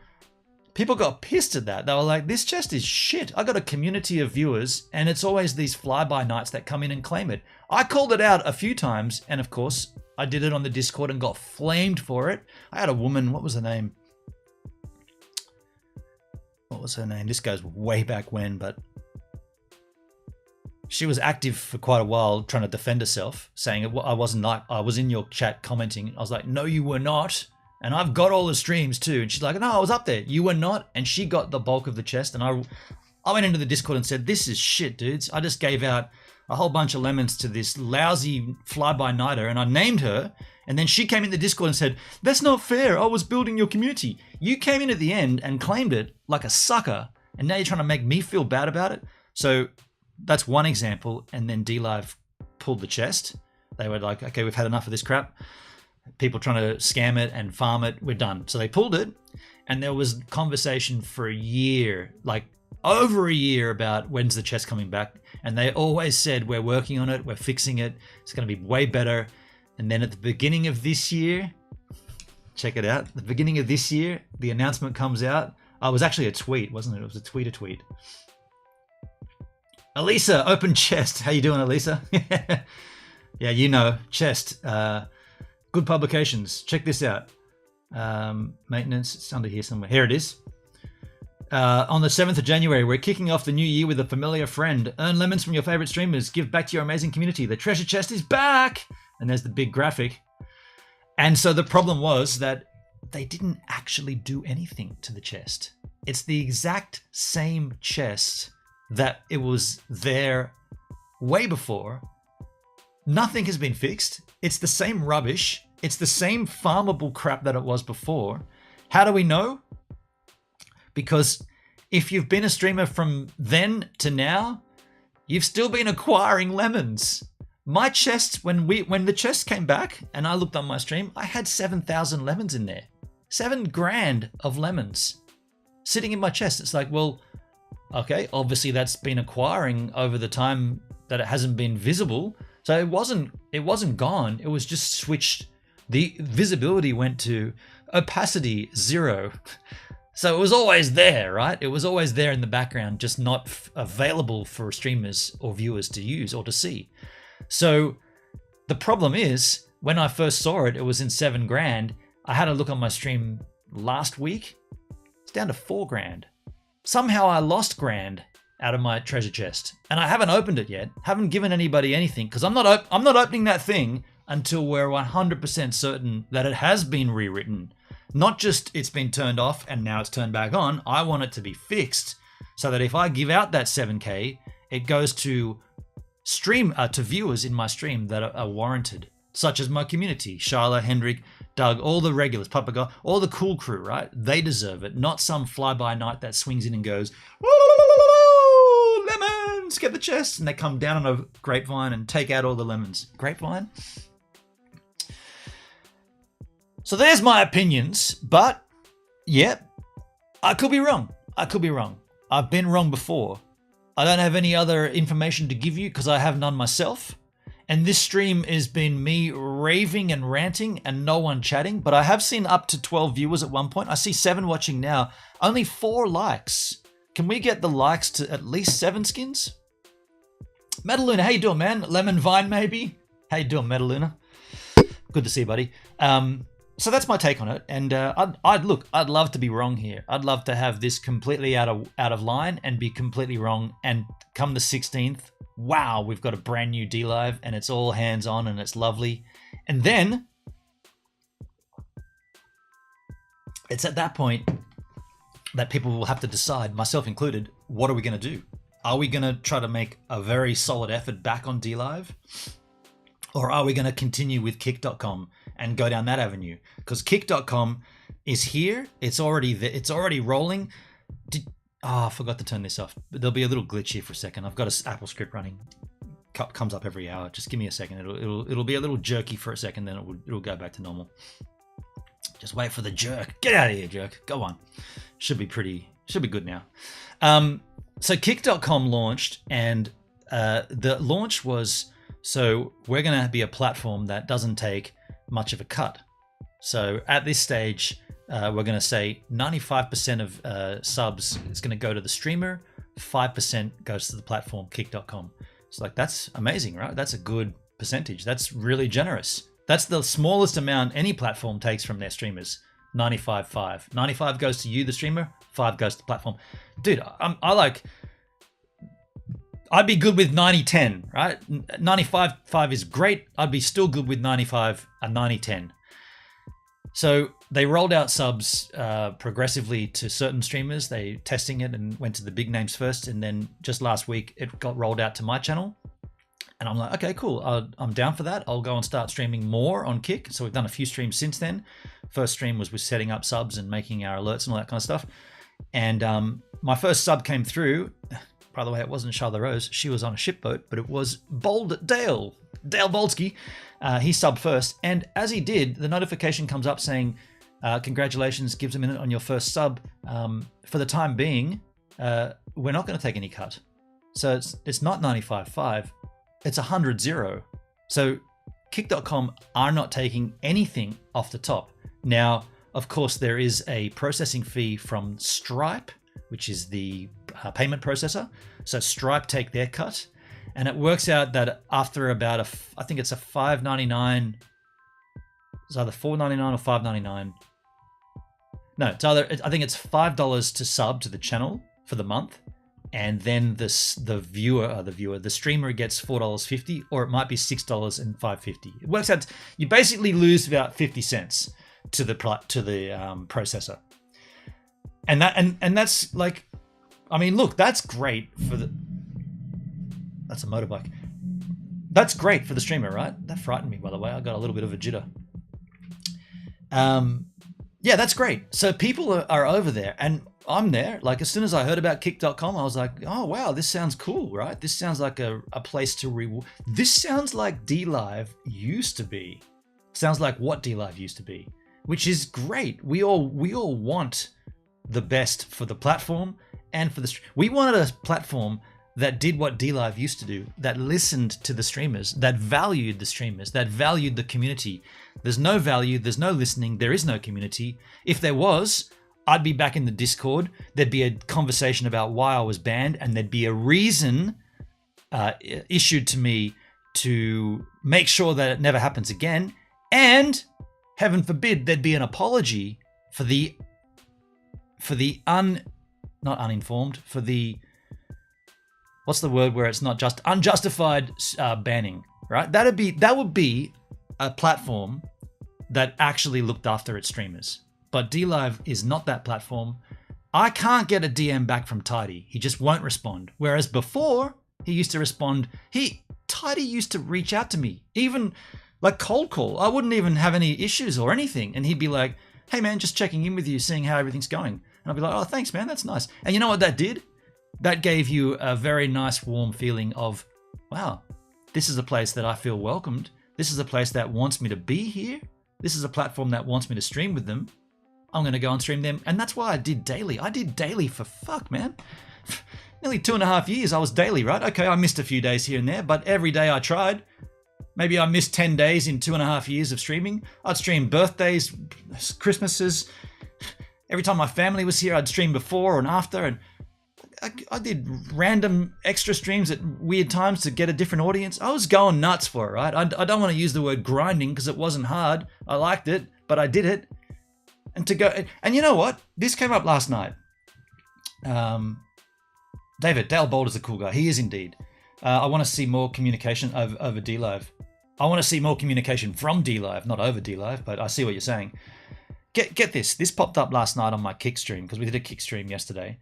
Speaker 1: people got pissed at that. They were like, this chest is shit. I got a community of viewers and it's always these fly-by-nights that come in and claim it. I called it out a few times and of course I did it on the Discord and got flamed for it. I had a woman, what was her name? This goes way back when, but she was active for quite a while trying to defend herself, saying I wasn't like, I was in your chat commenting. I was like, no, you were not. And I've got all the streams too. And she's like, no, I was up there. You were not. And she got the bulk of the chest. And I went into the Discord and said, this is shit, dudes. I just gave out a whole bunch of lemons to this lousy fly-by-nighter and I named her. And then she came in the Discord and said, that's not fair. I was building your community. You came in at the end and claimed it like a sucker. And now you're trying to make me feel bad about it. So that's one example. And then DLive pulled the chest. They were like, okay, we've had enough of this crap. People trying to scam it and farm it. We're done. So they pulled it. And there was conversation for a year, like over a year, about when's the chest coming back. And they always said, we're working on it. We're fixing it. It's going to be way better. And then at the beginning of this year, check it out. The beginning of this year, the announcement comes out. Oh, it was actually a tweet, wasn't it? It was a tweet. Elisa, open chest. How you doing, Elisa? Yeah, you know, chest. Good publications. Check this out. Maintenance. It's under here somewhere. Here it is. On the 7th of January, we're kicking off the new year with a familiar friend. Earn lemons from your favorite streamers. Give back to your amazing community. The treasure chest is back. And there's the big graphic. And so the problem was that they didn't actually do anything to the chest. It's the exact same chest that it was there way before. Nothing has been fixed. It's the same rubbish. It's the same farmable crap that it was before. How do we know? Because if you've been a streamer from then to now, you've still been acquiring lemons. My chest, when the chest came back and I looked on my stream, I had 7,000 lemons in there. 7 grand of lemons sitting in my chest. It's like, well, okay, obviously that's been acquiring over the time that it hasn't been visible. So it wasn't gone. It was just switched. The visibility went to opacity 0. So it was always there, right? It was always there in the background, just not available for streamers or viewers to use or to see. So the problem is, when I first saw it, it was in 7 grand. I had a look on my stream last week. It's down to 4 grand. Somehow I lost grand out of my treasure chest, and I haven't opened it yet. Haven't given anybody anything because I'm not opening that thing until we're 100% certain that it has been rewritten. Not just it's been turned off and now it's turned back on. I want it to be fixed so that if I give out that 7K, it goes to to viewers in my stream that are warranted, such as my community, Sharla, Hendrik, Doug, all the regulars, Papaga, all the cool crew, right? They deserve it, not some fly-by-night that swings in and goes, lemons, get the chest, and they come down on a grapevine and take out all the lemons. Grapevine? So there's my opinions, but yeah, I could be wrong. I've been wrong before. I don't have any other information to give you because I have none myself. And this stream has been me raving and ranting and no one chatting, but I have seen up to 12 viewers at one point. I see 7 watching now, only 4 likes. Can we get the likes to at least 7 skins? Metaluna, how you doing, man? Lemon Vine, maybe? How you doing, Metaluna? Good to see you, buddy. So that's my take on it. And I'd love to be wrong here. I'd love to have this completely out of line and be completely wrong. And come the 16th, wow, we've got a brand new DLive and it's all hands on and it's lovely. And then it's at that point that people will have to decide, myself included, what are we going to do? Are we going to try to make a very solid effort back on DLive? Or are we going to continue with kick.com and go down that avenue? Because kick.com is here. It's already there. It's already rolling. I forgot to turn this off. But there'll be a little glitch here for a second. I've got an Apple script running. Comes up every hour. Just give me a second. It'll be a little jerky for a second, then it'll go back to normal. Just wait for the jerk. Get out of here, jerk. Go on. Should be good now. So kick.com launched, and the launch was, so we're going to be a platform that doesn't take much of a cut. So at this stage, we're going to say 95% of subs is going to go to the streamer, 5% goes to the platform, kick.com. It's like, that's amazing, right? That's a good percentage. That's really generous. That's the smallest amount any platform takes from their streamers. 95-5. 95 goes to you, the streamer, 5 goes to the platform. Dude, I'd be good with 90-10, right? 95-5 is great. I'd be still good with 95 and 90-10. So they rolled out subs progressively to certain streamers. They testing it and went to the big names first. And then just last week, it got rolled out to my channel. And I'm like, okay, cool. I'm down for that. I'll go and start streaming more on Kick. So we've done a few streams since then. First stream was with setting up subs and making our alerts and all that kind of stuff. And my first sub came through. By the way, it wasn't Charlotte Rose. She was on a shipboat, but it was Dale Boldsky. He subbed first. And as he did, the notification comes up saying, congratulations, gives a minute on your first sub. For the time being, we're not going to take any cut. So it's not 95-5. It's 100-0. So kick.com are not taking anything off the top. Now, of course, there is a processing fee from Stripe, which is the payment processor. So Stripe take their cut. And it works out that after about I think it's a $5.99. It's either $4.99 or $5.99. No, I think it's $5 to sub to the channel for the month. And then the streamer gets $4.50, or it might be $6.05. It works out. You basically lose about 50 cents to the processor, and that's like, I mean, look, that's great for that's a motorbike. That's great for the streamer, right? That frightened me, by the way. I got a little bit of a jitter. Yeah, that's great. So people are over there, and I'm there. Like, as soon as I heard about kick.com, I was like, oh, wow, this sounds cool, right? This sounds like a place to reward. This sounds like DLive used to be. Sounds like what DLive used to be, which is great. We all want the best for the platform and for the we wanted a platform that did what DLive used to do, that listened to the streamers, that valued the streamers, that valued the community. There's no value, there's no listening, there is no community. If there was, I'd be back in the Discord. There'd be a conversation about why I was banned, and there'd be a reason issued to me to make sure that it never happens again. And heaven forbid, there'd be an apology for the not uninformed, for the, what's the word where it's not just unjustified banning, right? That would be a platform that actually looked after its streamers. But DLive is not that platform. I can't get a DM back from Tidy. He just won't respond. Whereas before, he used to respond. Tidy used to reach out to me, even like cold call. I wouldn't even have any issues or anything. And he'd be like, hey man, just checking in with you, seeing how everything's going. And I'd be like, oh, thanks man, that's nice. And you know what that did? That gave you a very nice warm feeling of, wow, this is a place that I feel welcomed. This is a place that wants me to be here. This is a platform that wants me to stream with them. I'm going to go and stream them. And that's why I did daily. I did daily for man. Nearly 2.5 years I was daily, right? Okay, I missed a few days here and there, but every day I tried. Maybe I missed 10 days in 2.5 years of streaming. I'd stream birthdays, Christmases. Every time my family was here, I'd stream before and after. And I did random extra streams at weird times to get a different audience. I was going nuts for it, right? I don't want to use the word grinding because it wasn't hard. I liked it, but I did it. And to go, and you know what? This came up last night. Dale Boulder's a cool guy. He is indeed. I want to see more communication over DLive. I want to see more communication from DLive, not over DLive, but I see what you're saying. get this. This popped up last night on my Kick stream because we did a Kick stream yesterday.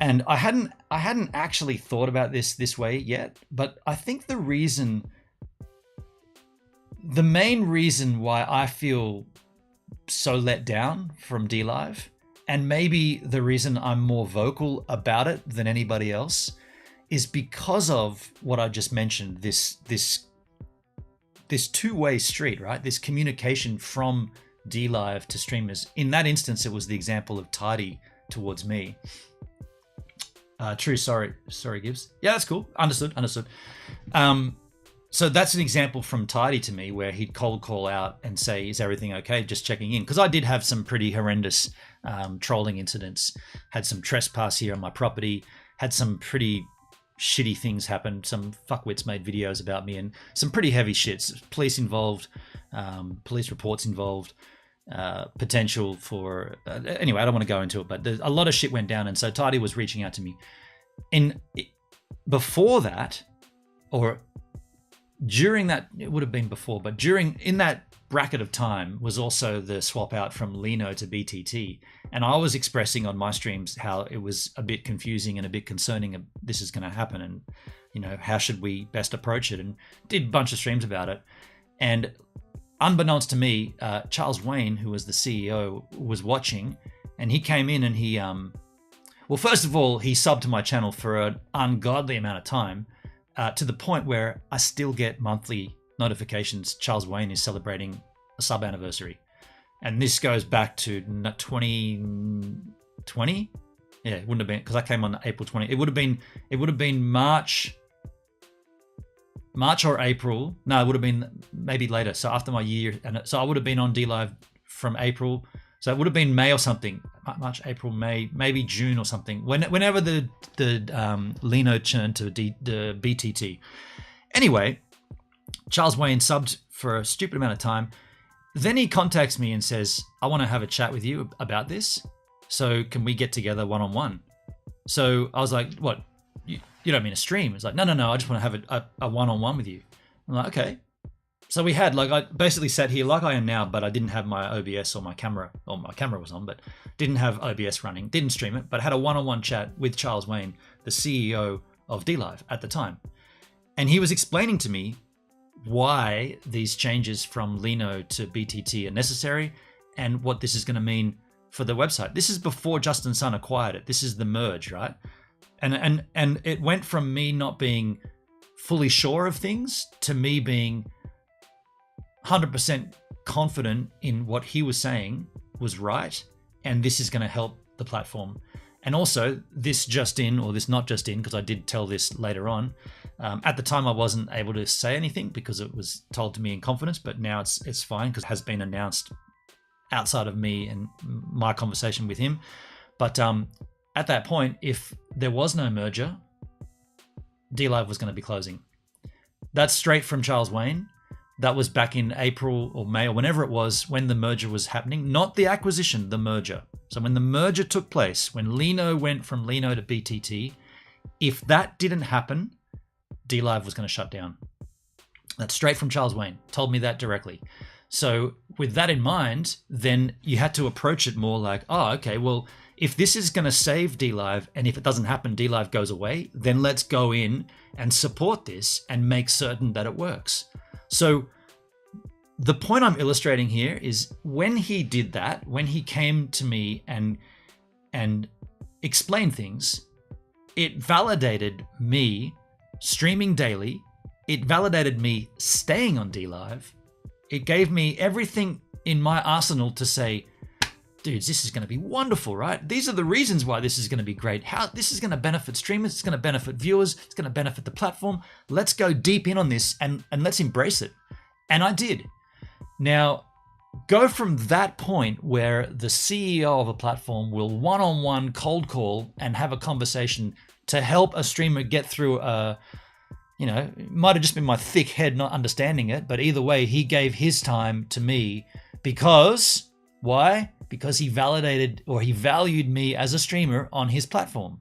Speaker 1: And I hadn't actually thought about this way yet, but I think the main reason why I feel so let down from DLive, and maybe the reason I'm more vocal about it than anybody else, is because of what I just mentioned, this two-way street, right? This communication from DLive to streamers. In that instance, it was the example of Tidy towards me. True, sorry, Gibbs. Yeah, that's cool. Understood. So that's an example from Tidy to me where he'd cold call out and say, is everything okay? Just checking in. Because I did have some pretty horrendous trolling incidents. Had some trespass here on my property. Had some pretty shitty things happen. Some fuckwits made videos about me and some pretty heavy shits. Police involved, police reports involved. Potential for anyway, I don't want to go into it, but a lot of shit went down, and so Tidy was reaching out to me. Before that, or during that, it would have been before, but in that bracket of time was also the swap out from Lino to BTT, and I was expressing on my streams how it was a bit confusing and a bit concerning. This is going to happen, and how should we best approach it? And did a bunch of streams about it, and unbeknownst to me, Charles Wayne, who was the CEO, was watching, and he came in and he, well, first of all, he subbed to my channel for an ungodly amount of time, to the point where I still get monthly notifications Charles Wayne is celebrating a sub anniversary. And this goes back to 2020. Yeah, it wouldn't have been, because I came on April 20. It would have been March or April. No, it would have been maybe later. So after my year, and so I would have been on DLive from April. So it would have been May or something. March, April, May, maybe June or something. Whenever the Lino turned to the BTT. Anyway, Charles Wayne subbed for a stupid amount of time. Then he contacts me and says, "I want to have a chat with you about this. So can we get together one-on-one?" So I was like, "What? You don't mean a stream?" It's like, no, I just want to have a one-on-one with you. I'm like, okay. So we had, I basically sat here like I am now, but I didn't have my OBS or my camera was on, but didn't have OBS running, didn't stream it, but had a one-on-one chat with Charles Wayne, the CEO of DLive at the time. And he was explaining to me why these changes from Lino to BTT are necessary and what this is going to mean for the website. This is before Justin Sun acquired it. This is the merge, right? And it went from me not being fully sure of things to me being 100% confident in what he was saying was right, and this is going to help the platform. And also, this just in, or this not just in, because I did tell this later on. At the time, I wasn't able to say anything because it was told to me in confidence, but now it's fine because it has been announced outside of me and my conversation with him. But at that point, if there was no merger, DLive was going to be closing. That's straight from Charles Wayne. That was back in April or May or whenever it was when the merger was happening, not the acquisition, the merger. So when the merger took place, when Lino went from Lino to BTT, if that didn't happen, DLive was going to shut down. That's straight from Charles Wayne. Told me that directly. So with that in mind, then you had to approach it more like, oh, okay, well, if this is going to save DLive, and if it doesn't happen, DLive goes away, then let's go in and support this and make certain that it works. So the point I'm illustrating here is when he did that, when he came to me and explained things, it validated me streaming daily. It validated me staying on DLive. It gave me everything in my arsenal to say, dudes, this is going to be wonderful, right? These are the reasons why this is going to be great. How this is going to benefit streamers, it's going to benefit viewers, it's going to benefit the platform. Let's go deep in on this and let's embrace it. And I did. Now, go from that point where the CEO of a platform will one-on-one cold call and have a conversation to help a streamer get through it might have just been my thick head not understanding it, but either way, he gave his time to me because, why? Because he validated or he valued me as a streamer on his platform.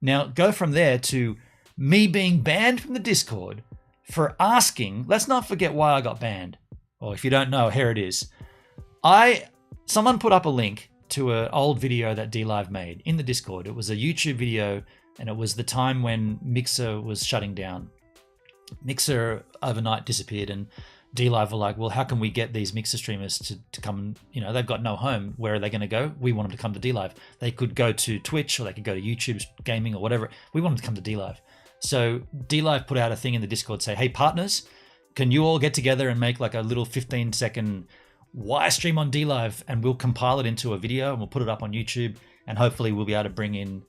Speaker 1: Now, go from there to me being banned from the Discord for asking, let's not forget why I got banned. Or if you don't know, here it is. I someone put up a link to an old video that DLive made in the Discord. It was a YouTube video, and it was the time when Mixer was shutting down. Mixer overnight disappeared, and DLive were like, well, how can we get these Mixer streamers to come? You know, they've got no home. Where are they going to go? We want them to come to DLive. They could go to Twitch, or they could go to YouTube gaming or whatever. We want them to come to DLive. So DLive put out a thing in the Discord, say, hey, partners, can you all get together and make like a little 15-second wire stream on DLive, and we'll compile it into a video and we'll put it up on YouTube, and hopefully we'll be able to bring in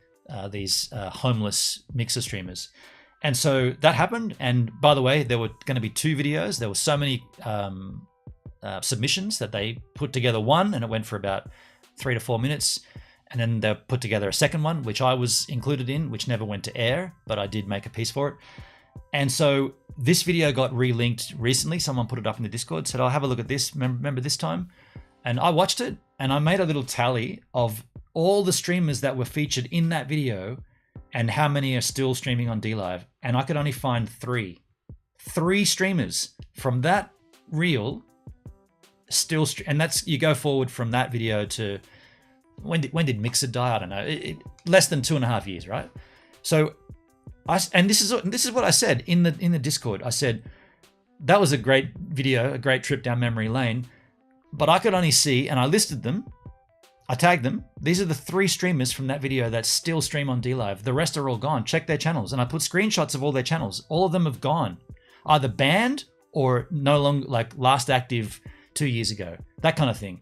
Speaker 1: these homeless Mixer streamers. And so that happened. And by the way, there were going to be 2 videos. There were so many submissions that they put together one, and it went for about 3 to 4 minutes. And then they put together a second one, which I was included in, which never went to air, but I did make a piece for it. And so this video got relinked recently. Someone put it up in the Discord, said, I'll have a look at this. Remember this time? And I watched it, and I made a little tally of all the streamers that were featured in that video and how many are still streaming on DLive. And I could only find 3. 3 streamers from that reel still, and that's, you go forward from that video to, when did Mixer die? I don't know. Less than 2.5 years, right? So, and this is what I said in the Discord. I said that was a great video, a great trip down memory lane, but I could only see, and I listed them, I tagged them. These are the 3 streamers from that video that still stream on DLive. The rest are all gone. Check their channels, and I put screenshots of all their channels. All of them have gone, either banned or no longer, like last active 2 years ago, that kind of thing.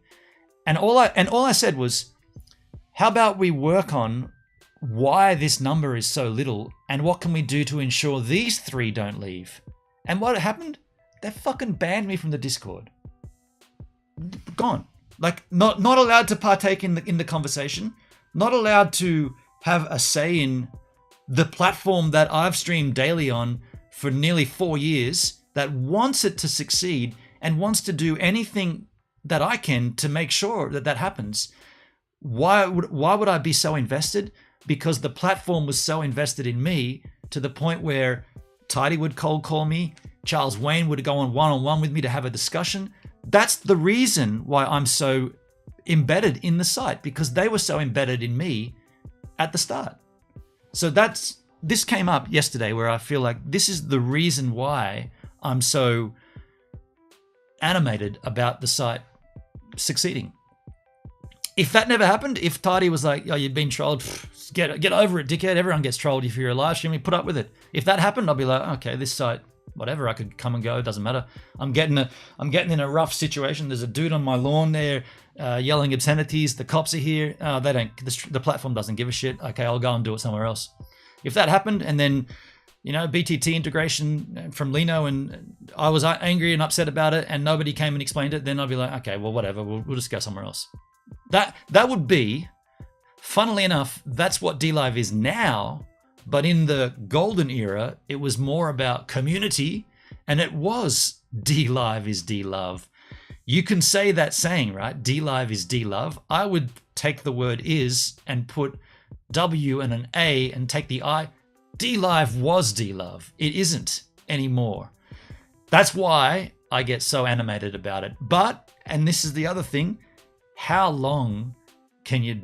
Speaker 1: And all I said was, how about we work on why this number is so little, and what can we do to ensure these 3 don't leave? And what happened? They fucking banned me from the Discord. Gone. Like, not allowed to partake in the conversation, not allowed to have a say in the platform that I've streamed daily on for nearly 4 years, that wants it to succeed and wants to do anything that I can to make sure that that happens. Why would I be so invested? Because the platform was so invested in me to the point where Tidy would cold call me, Charles Wayne would go on one-on-one with me to have a discussion. That's the reason why I'm so embedded in the site, because they were so embedded in me at the start. So this came up yesterday, where I feel like this is the reason why I'm so animated about the site succeeding. If that never happened, if Tidy was like, oh, you've been trolled, get over it, dickhead. Everyone gets trolled if you're a live stream, put up with it. If that happened, I'll be like, okay, this site, whatever, I could come and go, it doesn't matter. I'm getting in a rough situation. There's a dude on my lawn there yelling obscenities. The cops are here. The platform doesn't give a shit. Okay, I'll go and do it somewhere else. If that happened, and then, you know, BTT integration from Lino, and I was angry and upset about it, and nobody came and explained it, then I'll be like, okay, well, whatever, we'll just go somewhere else. That would be, funnily enough, that's what DLive is now. But in the golden era, it was more about community, and it was DLive is DLove. You can say that saying, right? DLive is DLove. I would take the word is and put W and an A and take the I. DLive was DLove. It isn't anymore. That's why I get so animated about it. But, and this is the other thing, how long can you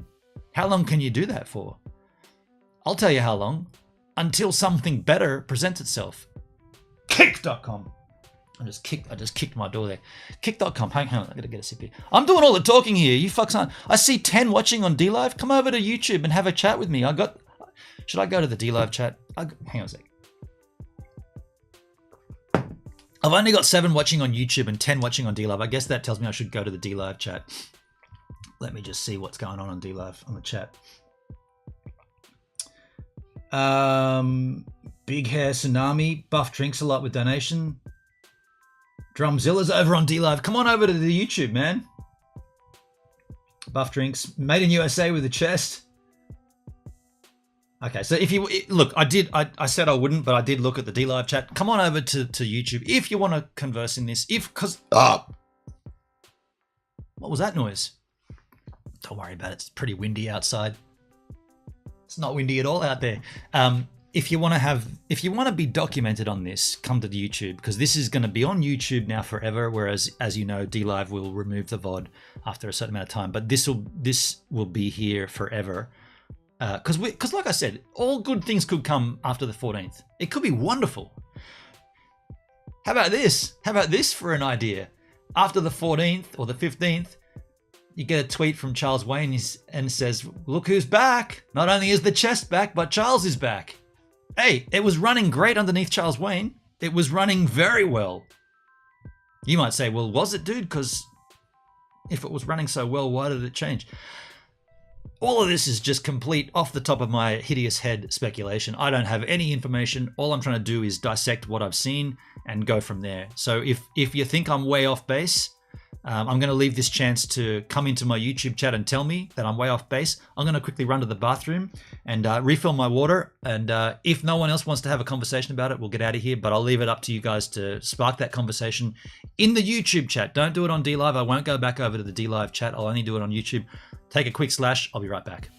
Speaker 1: do that for? I'll tell you how long. Until something better presents itself. Kick.com. I just kicked my door there. Kick.com. Hang on, I gotta get a sip here. I'm doing all the talking here. You fucks aren't. I see 10 watching on DLive. Come over to YouTube and have a chat with me. Should I go to the DLive chat? Hang on a sec. I've only got 7 watching on YouTube and 10 watching on DLive. I guess that tells me I should go to the DLive chat. Let me just see what's going on DLive on the chat. Big Hair Tsunami, Buff drinks a lot with donation. Drumzilla's over on DLive. Come on over to the YouTube, man. Buff drinks, made in USA with a chest. Okay, so if you look, I said I wouldn't, but I did look at the DLive chat. Come on over to YouTube if you want to converse in this. What was that noise? Don't worry about it. It's pretty windy outside. It's not windy at all out there. if you want to be documented on this, come to the YouTube, because this is going to be on YouTube now forever. Whereas, as you know, DLive will remove the VOD after a certain amount of time, but this will be here forever. Because like I said, all good things could come after the 14th. It could be wonderful. How about this? How about this for an idea? After the 14th or the 15th, you get a tweet from Charles Wayne and says, "Look who's back! Not only is the chest back, but Charles is back." Hey, it was running great underneath Charles Wayne. It was running very well. You might say, well, was it, dude? Because if it was running so well, why did it change? All of this is just complete off the top of my hideous head speculation. I don't have any information. All I'm trying to do is dissect what I've seen and go from there. So if you think I'm way off base, I'm going to leave this chance to come into my YouTube chat and tell me that I'm way off base. I'm going to quickly run to the bathroom and refill my water. And if no one else wants to have a conversation about it, we'll get out of here. But I'll leave it up to you guys to spark that conversation in the YouTube chat. Don't do it on DLive. I won't go back over to the DLive chat. I'll only do it on YouTube. Take a quick slash. I'll be right back.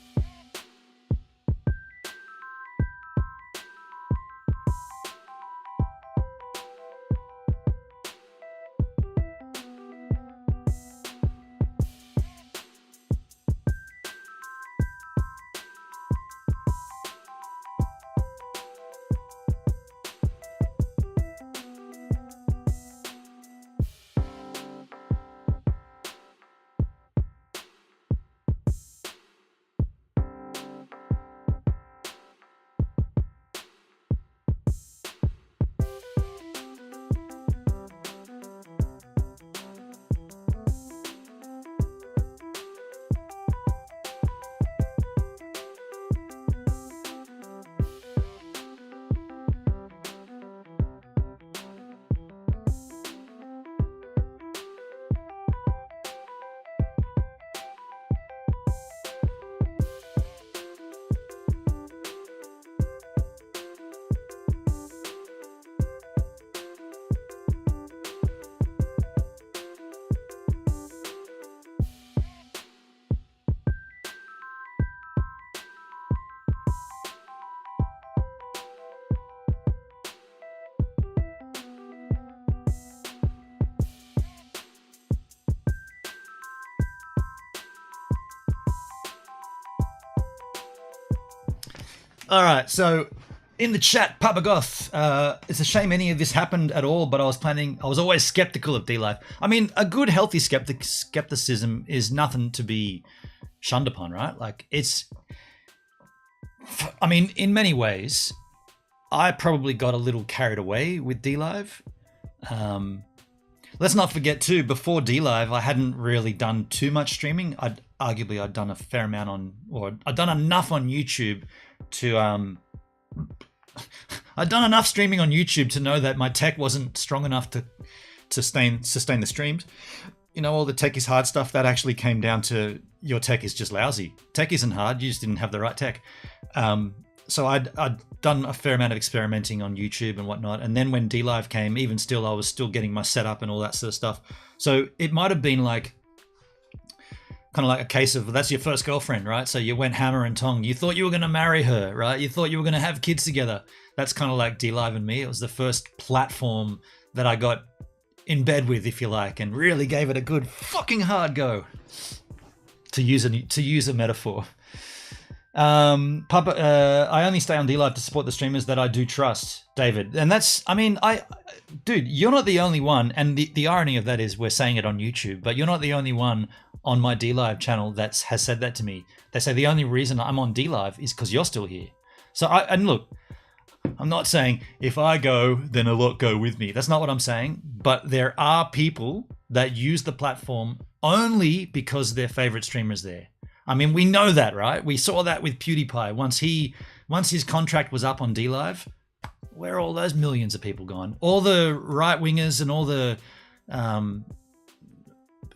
Speaker 1: All right, so in the chat, Papa Goth, it's a shame any of this happened at all, but I was always skeptical of DLive. I mean, a good, healthy skepticism is nothing to be shunned upon, right? Like, I mean, in many ways, I probably got a little carried away with DLive. Let's not forget too, before DLive, I hadn't really done too much streaming. I'd done a fair amount I'd done enough on YouTube to I'd done enough streaming on YouTube to know that my tech wasn't strong enough to sustain the streams. You know, all the tech is hard stuff, that actually came down to your tech is just lousy. Tech isn't hard, you just didn't have the right tech. So I'd done a fair amount of experimenting on YouTube and whatnot. And then when DLive came, even still, I was still getting my setup and all that sort of stuff. So it might have been like, kind of like a case of, that's your first girlfriend, right? So you went hammer and tong. You thought you were going to marry her, right? You thought you were going to have kids together. That's kind of like DLive and me. It was the first platform that I got in bed with, if you like, and really gave it a good fucking hard go, to use a metaphor. Papa, I only stay on DLive to support the streamers that I do trust, David. And that's, I mean, dude, you're not the only one. And the irony of that is we're saying it on YouTube, but you're not the only one on my DLive channel that has said that to me. They say the only reason I'm on DLive is because you're still here. So and look, I'm not saying if I go, then a lot go with me. That's not what I'm saying. But there are people that use the platform only because their favorite streamer's there. I mean, we know that, right? We saw that with PewDiePie. Once his contract was up on DLive, where are all those millions of people gone? All the right-wingers and all the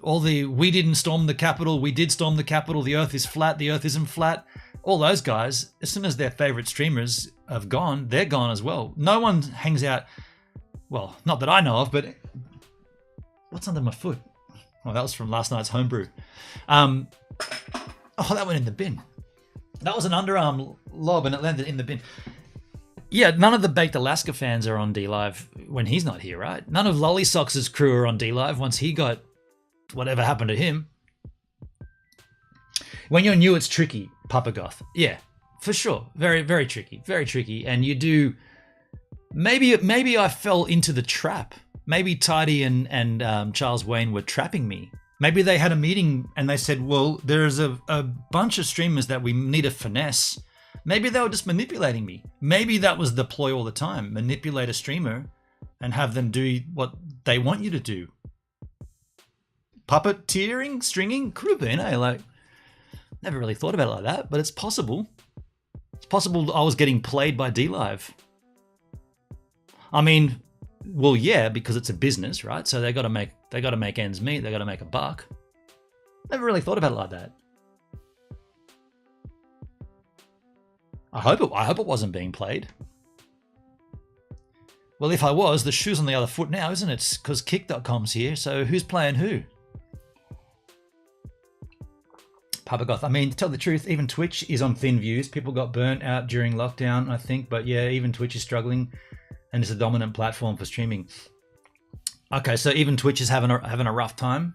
Speaker 1: we didn't storm the Capitol, we did storm the Capitol, the earth is flat, the earth isn't flat. All those guys, as soon as their favorite streamers have gone, they're gone as well. No one hangs out, well, not that I know of, but what's under my foot? Oh, that was from last night's homebrew. Oh, that went in the bin. That was an underarm lob and it landed in the bin. Yeah, none of the Baked Alaska fans are on DLive when he's not here, right? None of Lolly Socks's crew are on DLive once he got whatever happened to him. When you're new, it's tricky, Papa Goth. Yeah, for sure. Very, very tricky. Very tricky. And you do... Maybe I fell into the trap. Maybe Tidy and Charles Wayne were trapping me. Maybe they had a meeting and they said, well, there's a bunch of streamers that we need to finesse. Maybe they were just manipulating me. Maybe that was the ploy all the time. Manipulate a streamer and have them do what they want you to do. Puppeteering, stringing? Could have been, eh? Like, never really thought about it like that, but it's possible. It's possible I was getting played by DLive. I mean, well, yeah, because it's a business, right? So they got to make ends meet. They got to make a buck. Never really thought about it like that. I hope it wasn't being played. Well, if I was, the shoe's on the other foot now, isn't it? Because Kick.com's here, so who's playing who? Papa Goth. I mean, to tell the truth, even Twitch is on thin views. People got burnt out during lockdown, I think. But yeah, even Twitch is struggling, and it's a dominant platform for streaming. Okay, so even Twitch is having a rough time.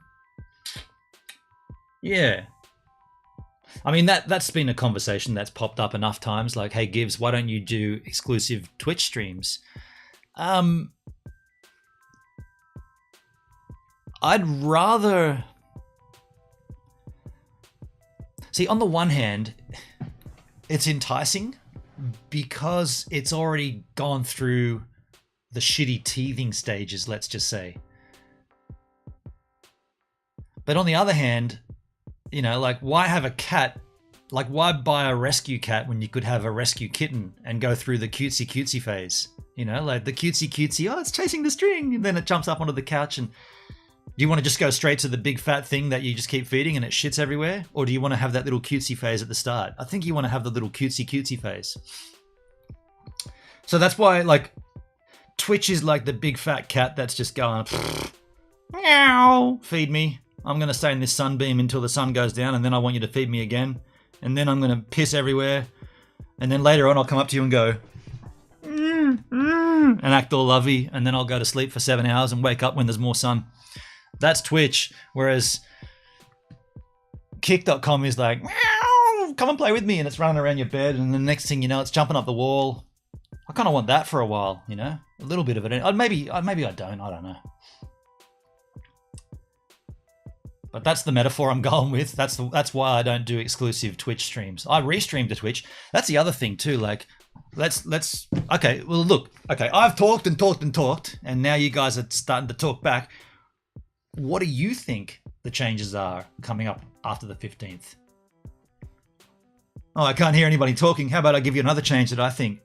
Speaker 1: Yeah. I mean, that's been a conversation that's popped up enough times. Like, hey, Gibbs, why don't you do exclusive Twitch streams? I'd rather... See, on the one hand, it's enticing because it's already gone through the shitty teething stages, let's just say. But on the other hand, you know, like, why have a cat? Like, why buy a rescue cat when you could have a rescue kitten and go through the cutesy phase? You know, like the cutesy, oh, it's chasing the string, and then it jumps up onto the couch. And do you want to just go straight to the big fat thing that you just keep feeding and it shits everywhere? Or do you want to have that little cutesy phase at the start? I think you want to have the little cutesy phase. So that's why, like, Twitch is like the big fat cat that's just going, meow, feed me. I'm going to stay in this sunbeam until the sun goes down, and then I want you to feed me again. And then I'm going to piss everywhere. And then later on, I'll come up to you and go, and act all lovey. And then I'll go to sleep for 7 hours and wake up when there's more sun. That's Twitch. Whereas Kick.com is like, meow, come and play with me. And it's running around your bed. And the next thing you know, it's jumping up the wall. I kind of want that for a while, you know? A little bit of it. Maybe I don't. I don't know. But that's the metaphor I'm going with. That's why I don't do exclusive Twitch streams. I restream to Twitch. That's the other thing too. Like, let's okay. Well, look. Okay, I've talked and talked and talked, and now you guys are starting to talk back. What do you think the changes are coming up after the 15th? Oh, I can't hear anybody talking. How about I give you another change that I think?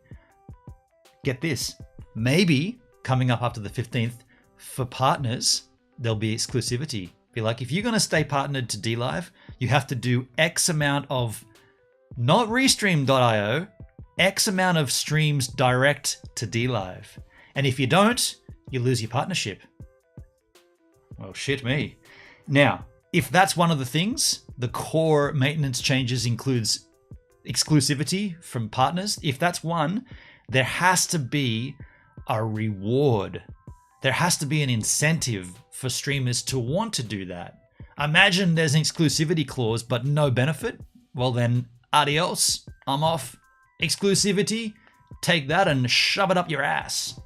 Speaker 1: Get this. Maybe coming up after the 15th, for partners, there'll be exclusivity. Be like, if you're going to stay partnered to DLive, you have to do X amount of, not restream.io, X amount of streams direct to DLive. And if you don't, you lose your partnership. Well, shit me. Now, if that's one of the things, the core maintenance changes includes exclusivity from partners. If that's one, there has to be a reward. There has to be an incentive for streamers to want to do that. Imagine there's an exclusivity clause, but no benefit. Well then, adios, I'm off. Exclusivity, take that and shove it up your ass.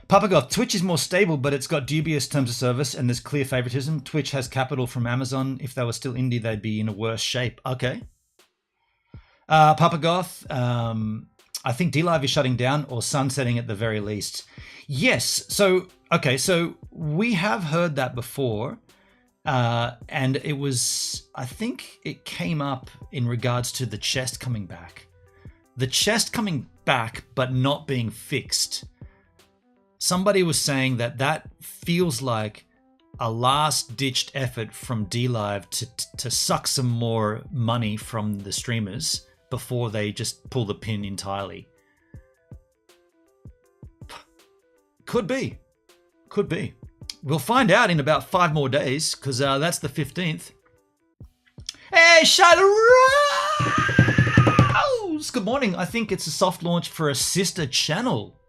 Speaker 1: Papagov, Twitch is more stable, but it's got dubious terms of service and there's clear favoritism. Twitch has capital from Amazon. If they were still indie, they'd be in a worse shape. Okay. Papagoth, I think DLive is shutting down or sunsetting at the very least. Yes. So, okay. So we have heard that before. And it was, I think it came up in regards to the chest coming back. The chest coming back, but not being fixed. Somebody was saying that feels like a last-ditched effort from DLive to suck some more money from the streamers before they just pull the pin entirely. Could be. Could be. We'll find out in about 5 more days, because that's the 15th. Hey, Shadow! Jules, good morning. I think it's a soft launch for a sister channel.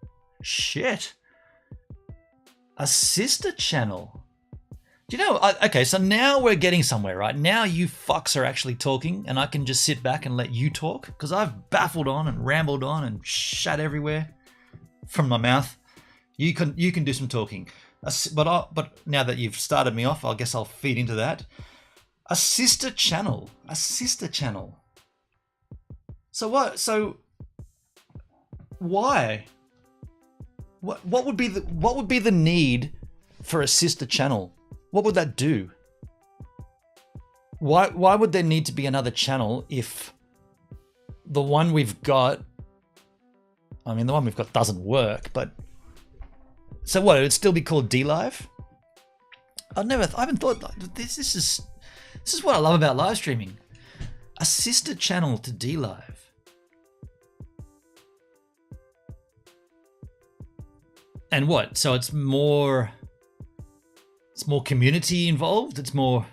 Speaker 1: Shit. A sister channel. Do you know, okay, so now we're getting somewhere, right? Now you fucks are actually talking and I can just sit back and let you talk because I've baffled on and rambled on and shat everywhere from my mouth. You can do some talking. But now that you've started me off, I guess I'll feed into that. A sister channel. A sister channel. So what? So why? What would be the need for a sister channel? What would that do? Why would there need to be another channel if the one we've got, I mean, the one we've got doesn't work, but so what, it would still be called DLive? I haven't thought, this is what I love about live streaming. A sister channel to DLive. And what? So it's more community involved. It's more.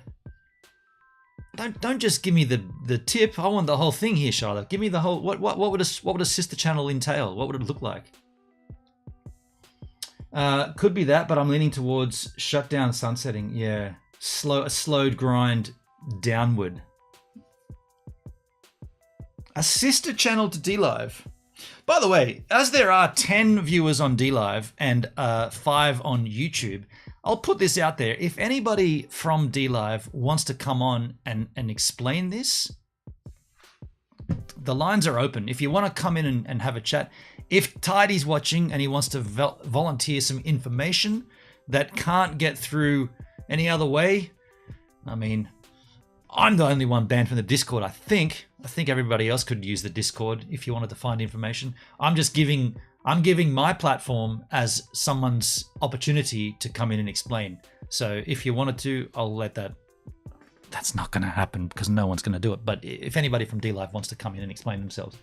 Speaker 1: Don't just give me the tip. I want the whole thing here, Charlotte. Give me the whole. What would a sister channel entail? What would it look like? Could be that, but I'm leaning towards shutdown, sunsetting. Yeah, a slowed grind downward. A sister channel to DLive. By the way, as there are 10 viewers on DLive and 5 on YouTube, I'll put this out there. If anybody from DLive wants to come on and explain this, the lines are open. If you want to come in and have a chat, if Tidy's watching and he wants to volunteer some information that can't get through any other way, I mean, I'm the only one banned from the Discord, I think. I think everybody else could use the Discord if you wanted to find information. I'm giving my platform as someone's opportunity to come in and explain. So if you wanted to, I'll let that. That's not going to happen because no one's going to do it. But if anybody from DLive wants to come in and explain themselves.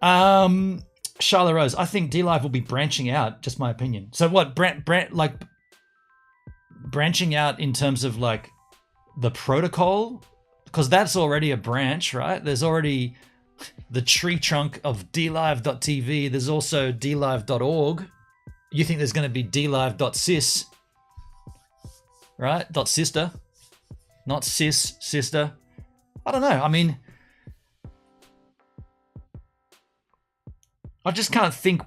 Speaker 1: Charlotte Rose, I think DLive will be branching out, just my opinion. So what, like branching out in terms of like the protocol? Because that's already a branch, right? There's already the tree trunk of DLive.tv. There's also DLive.org. You think there's going to be DLive.sys, right? .sister, not sis, sister. I don't know. I mean, I just can't think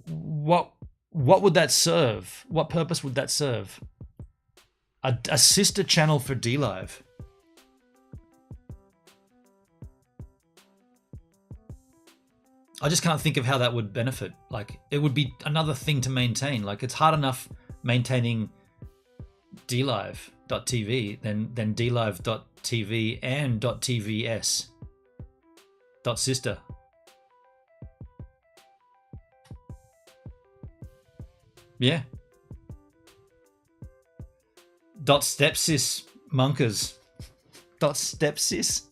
Speaker 1: what would that serve? What purpose would that serve? A sister channel for DLive. I just can't think of how that would benefit. Like, it would be another thing to maintain. Like, it's hard enough maintaining DLive.tv than DLive.tv and .tvs. .sister. Yeah. .stepsis monkers. .stepsis.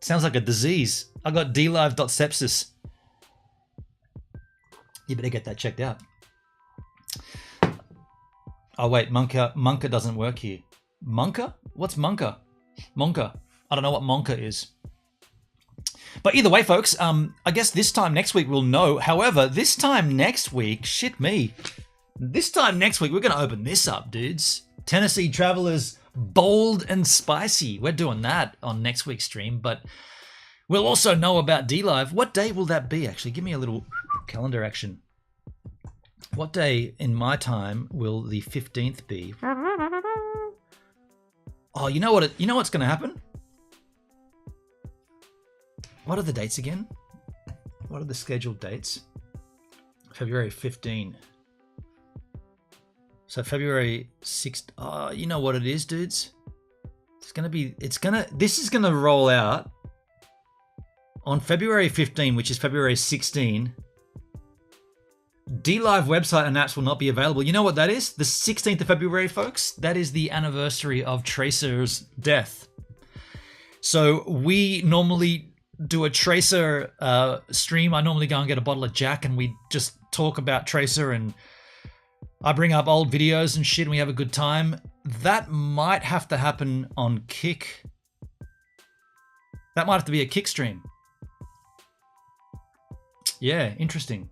Speaker 1: Sounds like a disease. I got DLive.sepsis. You better get that checked out. Oh wait, Monka doesn't work here. Monka? What's Monka? Monka. I don't know what Monka is. But either way, folks, I guess this time next week we'll know. However, this time next week, shit me. This time next week, we're going to open this up, dudes. Tennessee Travelers Bold and Spicy. We're doing that on next week's stream, but we'll also know about DLive. What day will that be, actually? Give me a little calendar action. What day in my time will the 15th be? Oh, you know what's going to happen? What are the dates again? What are the scheduled dates? February 15. So February 6th. Oh, you know what it is, dudes? This is gonna roll out on February 15, which is February 16. DLive website and apps will not be available. You know what that is? The 16th of February, folks. That is the anniversary of Tracer's death. So we normally do a Tracer stream. I normally go and get a bottle of Jack and we just talk about Tracer, and I bring up old videos and shit and we have a good time. That might have to happen on Kick That might have to be a kick stream. Yeah, interesting.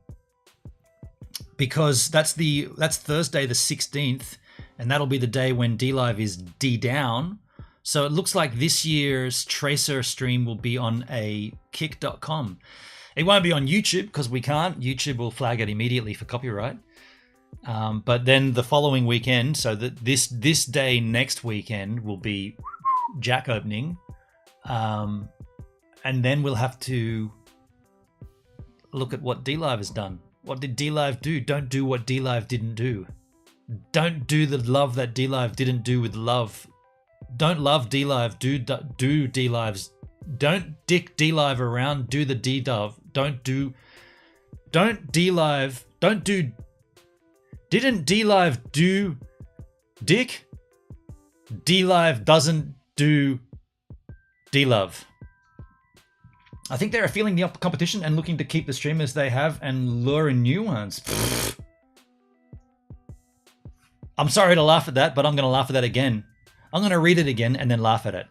Speaker 1: Because that's Thursday the 16th, and that'll be the day when DLive is D-down. So it looks like this year's Tracer stream will be on a kick.com. It won't be on YouTube because we can't. YouTube will flag it immediately for copyright. But then the following weekend, so that this day next weekend will be Jack opening. And then we'll have to look at what DLive has done. What did DLive do? Don't do what DLive didn't do. Don't do the love that DLive didn't do with love. Don't love DLive. Do DLive's. Don't dick DLive around. Do the D-dove. Don't DLive. Don't do. Didn't DLive do dick? DLive doesn't do DLove. I think they're feeling the competition and looking to keep the streamers they have and lure in new ones. Pfft. I'm sorry to laugh at that, but I'm going to laugh at that again. I'm going to read it again and then laugh at it.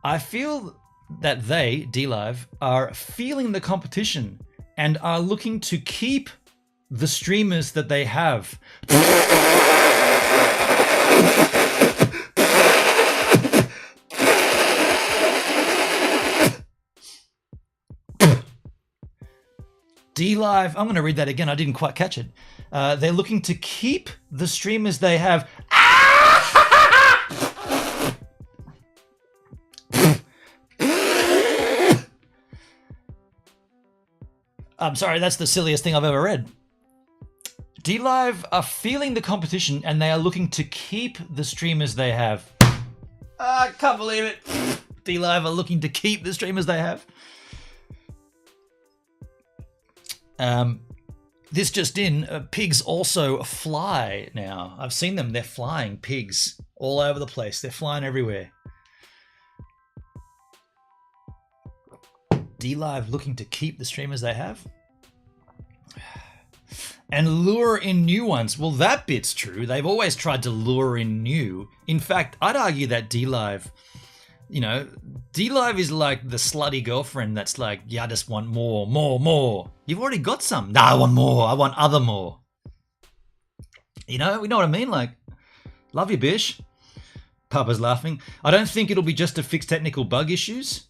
Speaker 1: I feel that they, DLive, are feeling the competition and are looking to keep the streamers that they have. DLive, I'm going to read that again. I didn't quite catch it. They're looking to keep the streamers they have. I'm sorry, that's the silliest thing I've ever read. DLive are feeling the competition and they are looking to keep the streamers they have. I can't believe it. DLive are looking to keep the streamers they have. This just in, pigs also fly now. I've seen them. They're flying pigs all over the place. They're flying everywhere. DLive looking to keep the streamers they have and lure in new ones. Well, that bit's true. They've always tried to lure in new. In fact, I'd argue that DLive, DLive is like the slutty girlfriend that's like, yeah, I just want more. You've already got some. No, I want more. I want other more. We know what I mean? Like, love you, bish. Papa's laughing. I don't think it'll be just to fix technical bug issues.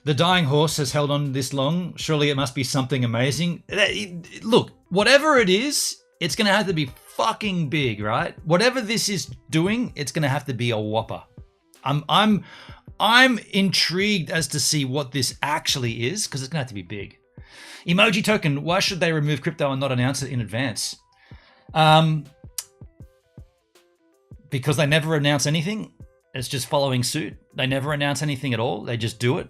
Speaker 1: The dying horse has held on this long. Surely it must be something amazing. Look, whatever it is, it's going to have to be fucking big, right? Whatever this is doing, it's going to have to be a whopper. I'm intrigued as to see what this actually is, because it's going to have to be big. Emoji token, why should they remove crypto and not announce it in advance? Because they never announce anything. It's just following suit. They never announce anything at all. They just do it.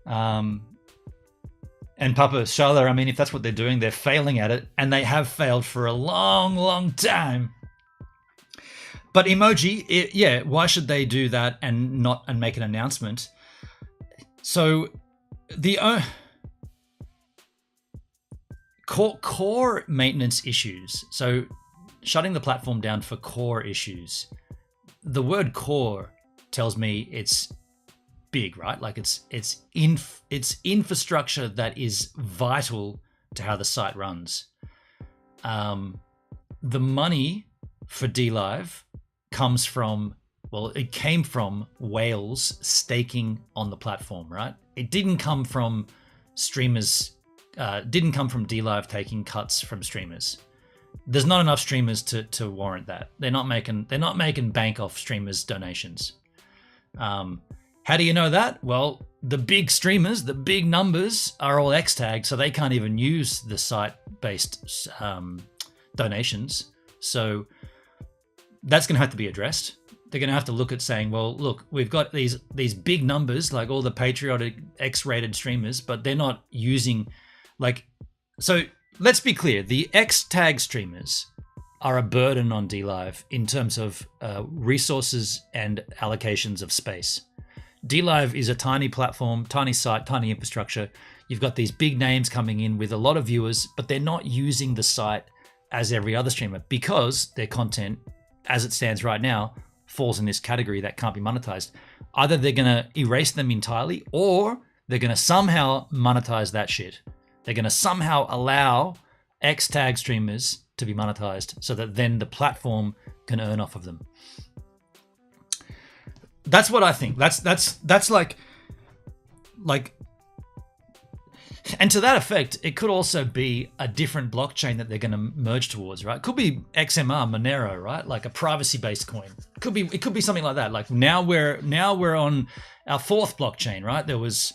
Speaker 1: And Papa, Charlotte, I mean, if that's what they're doing, they're failing at it, and they have failed for a long, long time. But emoji, why should they do that and make an announcement? So the core maintenance issues. So shutting the platform down for core issues. The word core tells me it's big, right? Like it's infrastructure that is vital to how the site runs. The money for DLive comes from, it came from whales staking on the platform, right? It didn't come from streamers, didn't come from DLive taking cuts from streamers. There's not enough streamers to warrant that. They're not making bank off streamers' donations. How do you know that? Well, the big streamers, the big numbers are all X-tagged, so they can't even use the site-based donations. So that's going to have to be addressed. They're going to have to look at saying, well, look, we've got these big numbers, like all the patriotic X-rated streamers, but they're not using, so let's be clear. The X-tag streamers are a burden on DLive in terms of resources and allocations of space. DLive is a tiny platform, tiny site, tiny infrastructure. You've got these big names coming in with a lot of viewers, but they're not using the site as every other streamer because their content, as it stands right now, falls in this category that can't be monetized. Either they're going to erase them entirely, or they're going to somehow monetize that shit. They're going to somehow allow X tag streamers to be monetized so that then the platform can earn off of them. That's what I think. That's like, and to that effect, it could also be a different blockchain that they're going to merge towards, right? It could be XMR, Monero, right? Like a privacy-based coin. It could be something like that. Like now we're on our fourth blockchain, right? There was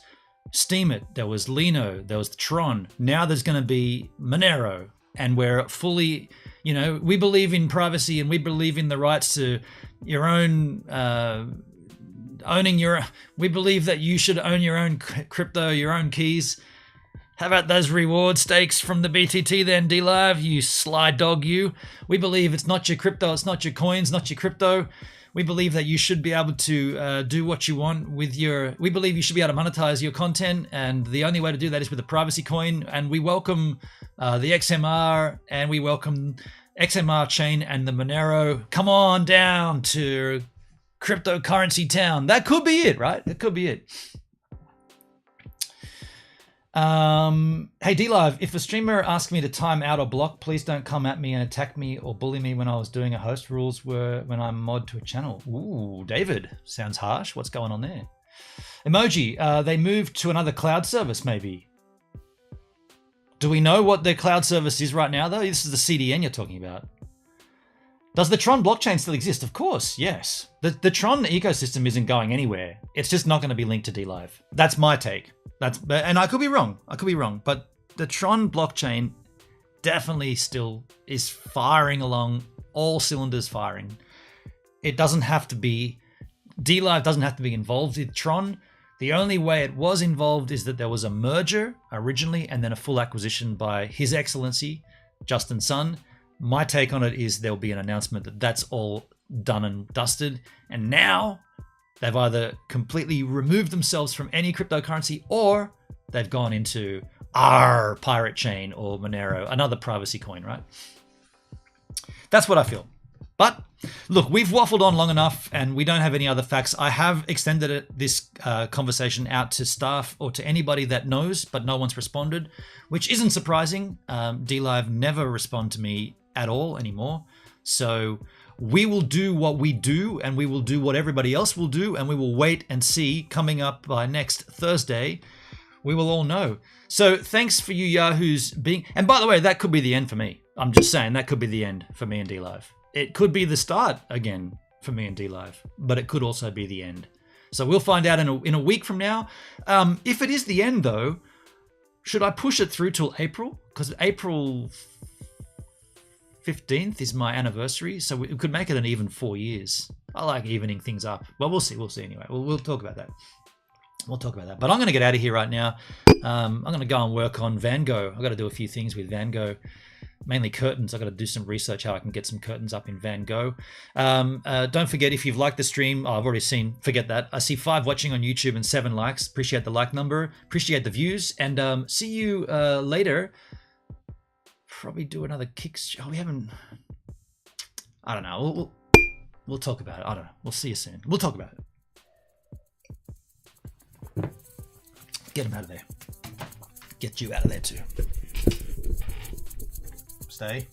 Speaker 1: Steemit, there was Lino, there was Tron. Now there's going to be Monero, and we're fully, we believe in privacy and we believe in the rights to your own we believe that you should own your own crypto, your own keys. How about those reward stakes from the BTT then, DLive, you sly dog you? We believe it's not your crypto, it's not your coins, not your crypto. We believe that you should be able to do what you want with we believe you should be able to monetize your content, and the only way to do that is with a privacy coin. And we welcome the XMR, and we welcome XMR chain and the Monero. Come on down to cryptocurrency town. That could be it, right? That could be it. Hey DLive, if a streamer asks me to time out or block, please don't come at me and attack me or bully me when I was doing a host. Rules were when I'm mod to a channel. Ooh, David, sounds harsh. What's going on there? Emoji, they moved to another cloud service maybe. Do we know what their cloud service is right now though? This is the CDN you're talking about. Does the Tron blockchain still exist? Of course, yes. The Tron ecosystem isn't going anywhere. It's just not going to be linked to DLive. That's my take. And I could be wrong. But the Tron blockchain definitely still is firing along, all cylinders firing. It doesn't have to be, DLive doesn't have to be involved with Tron. The only way it was involved is that there was a merger originally and then a full acquisition by His Excellency, Justin Sun. My take on it is there'll be an announcement that that's all done and dusted. And now they've either completely removed themselves from any cryptocurrency, or they've gone into our Pirate Chain or Monero, another privacy coin, right? That's what I feel. But look, we've waffled on long enough and we don't have any other facts. I have extended this conversation out to staff or to anybody that knows, but no one's responded, which isn't surprising. DLive never respond to me at all anymore. So we will do what we do, and we will do what everybody else will do, and we will wait and see. Coming up by next Thursday, we will all know. So thanks for you Yahoos being, and by the way, that could be the end for me. I'm just saying that could be the end for me and DLive. It could be the start again for me and DLive, but it could also be the end. So we'll find out in a week from now. If it is the end though, should I push it through till April? Because April 15th is my anniversary, so we could make it an even 4 years. I like evening things up. Well, we'll see anyway. We'll talk about that. But I'm going to get out of here right now. I'm going to go and work on Van Gogh. I've got to do a few things with Van Gogh, mainly curtains. I've got to do some research how I can get some curtains up in Van Gogh. Don't forget, if you've liked the stream, I've already seen, forget that. I see 5 watching on YouTube and 7 likes. Appreciate the like number. Appreciate the views. And see you later. Probably do another kicks. Oh, we haven't. I don't know. We'll talk about it. I don't know. We'll see you soon. We'll talk about it. Get him out of there. Get you out of there too. Stay.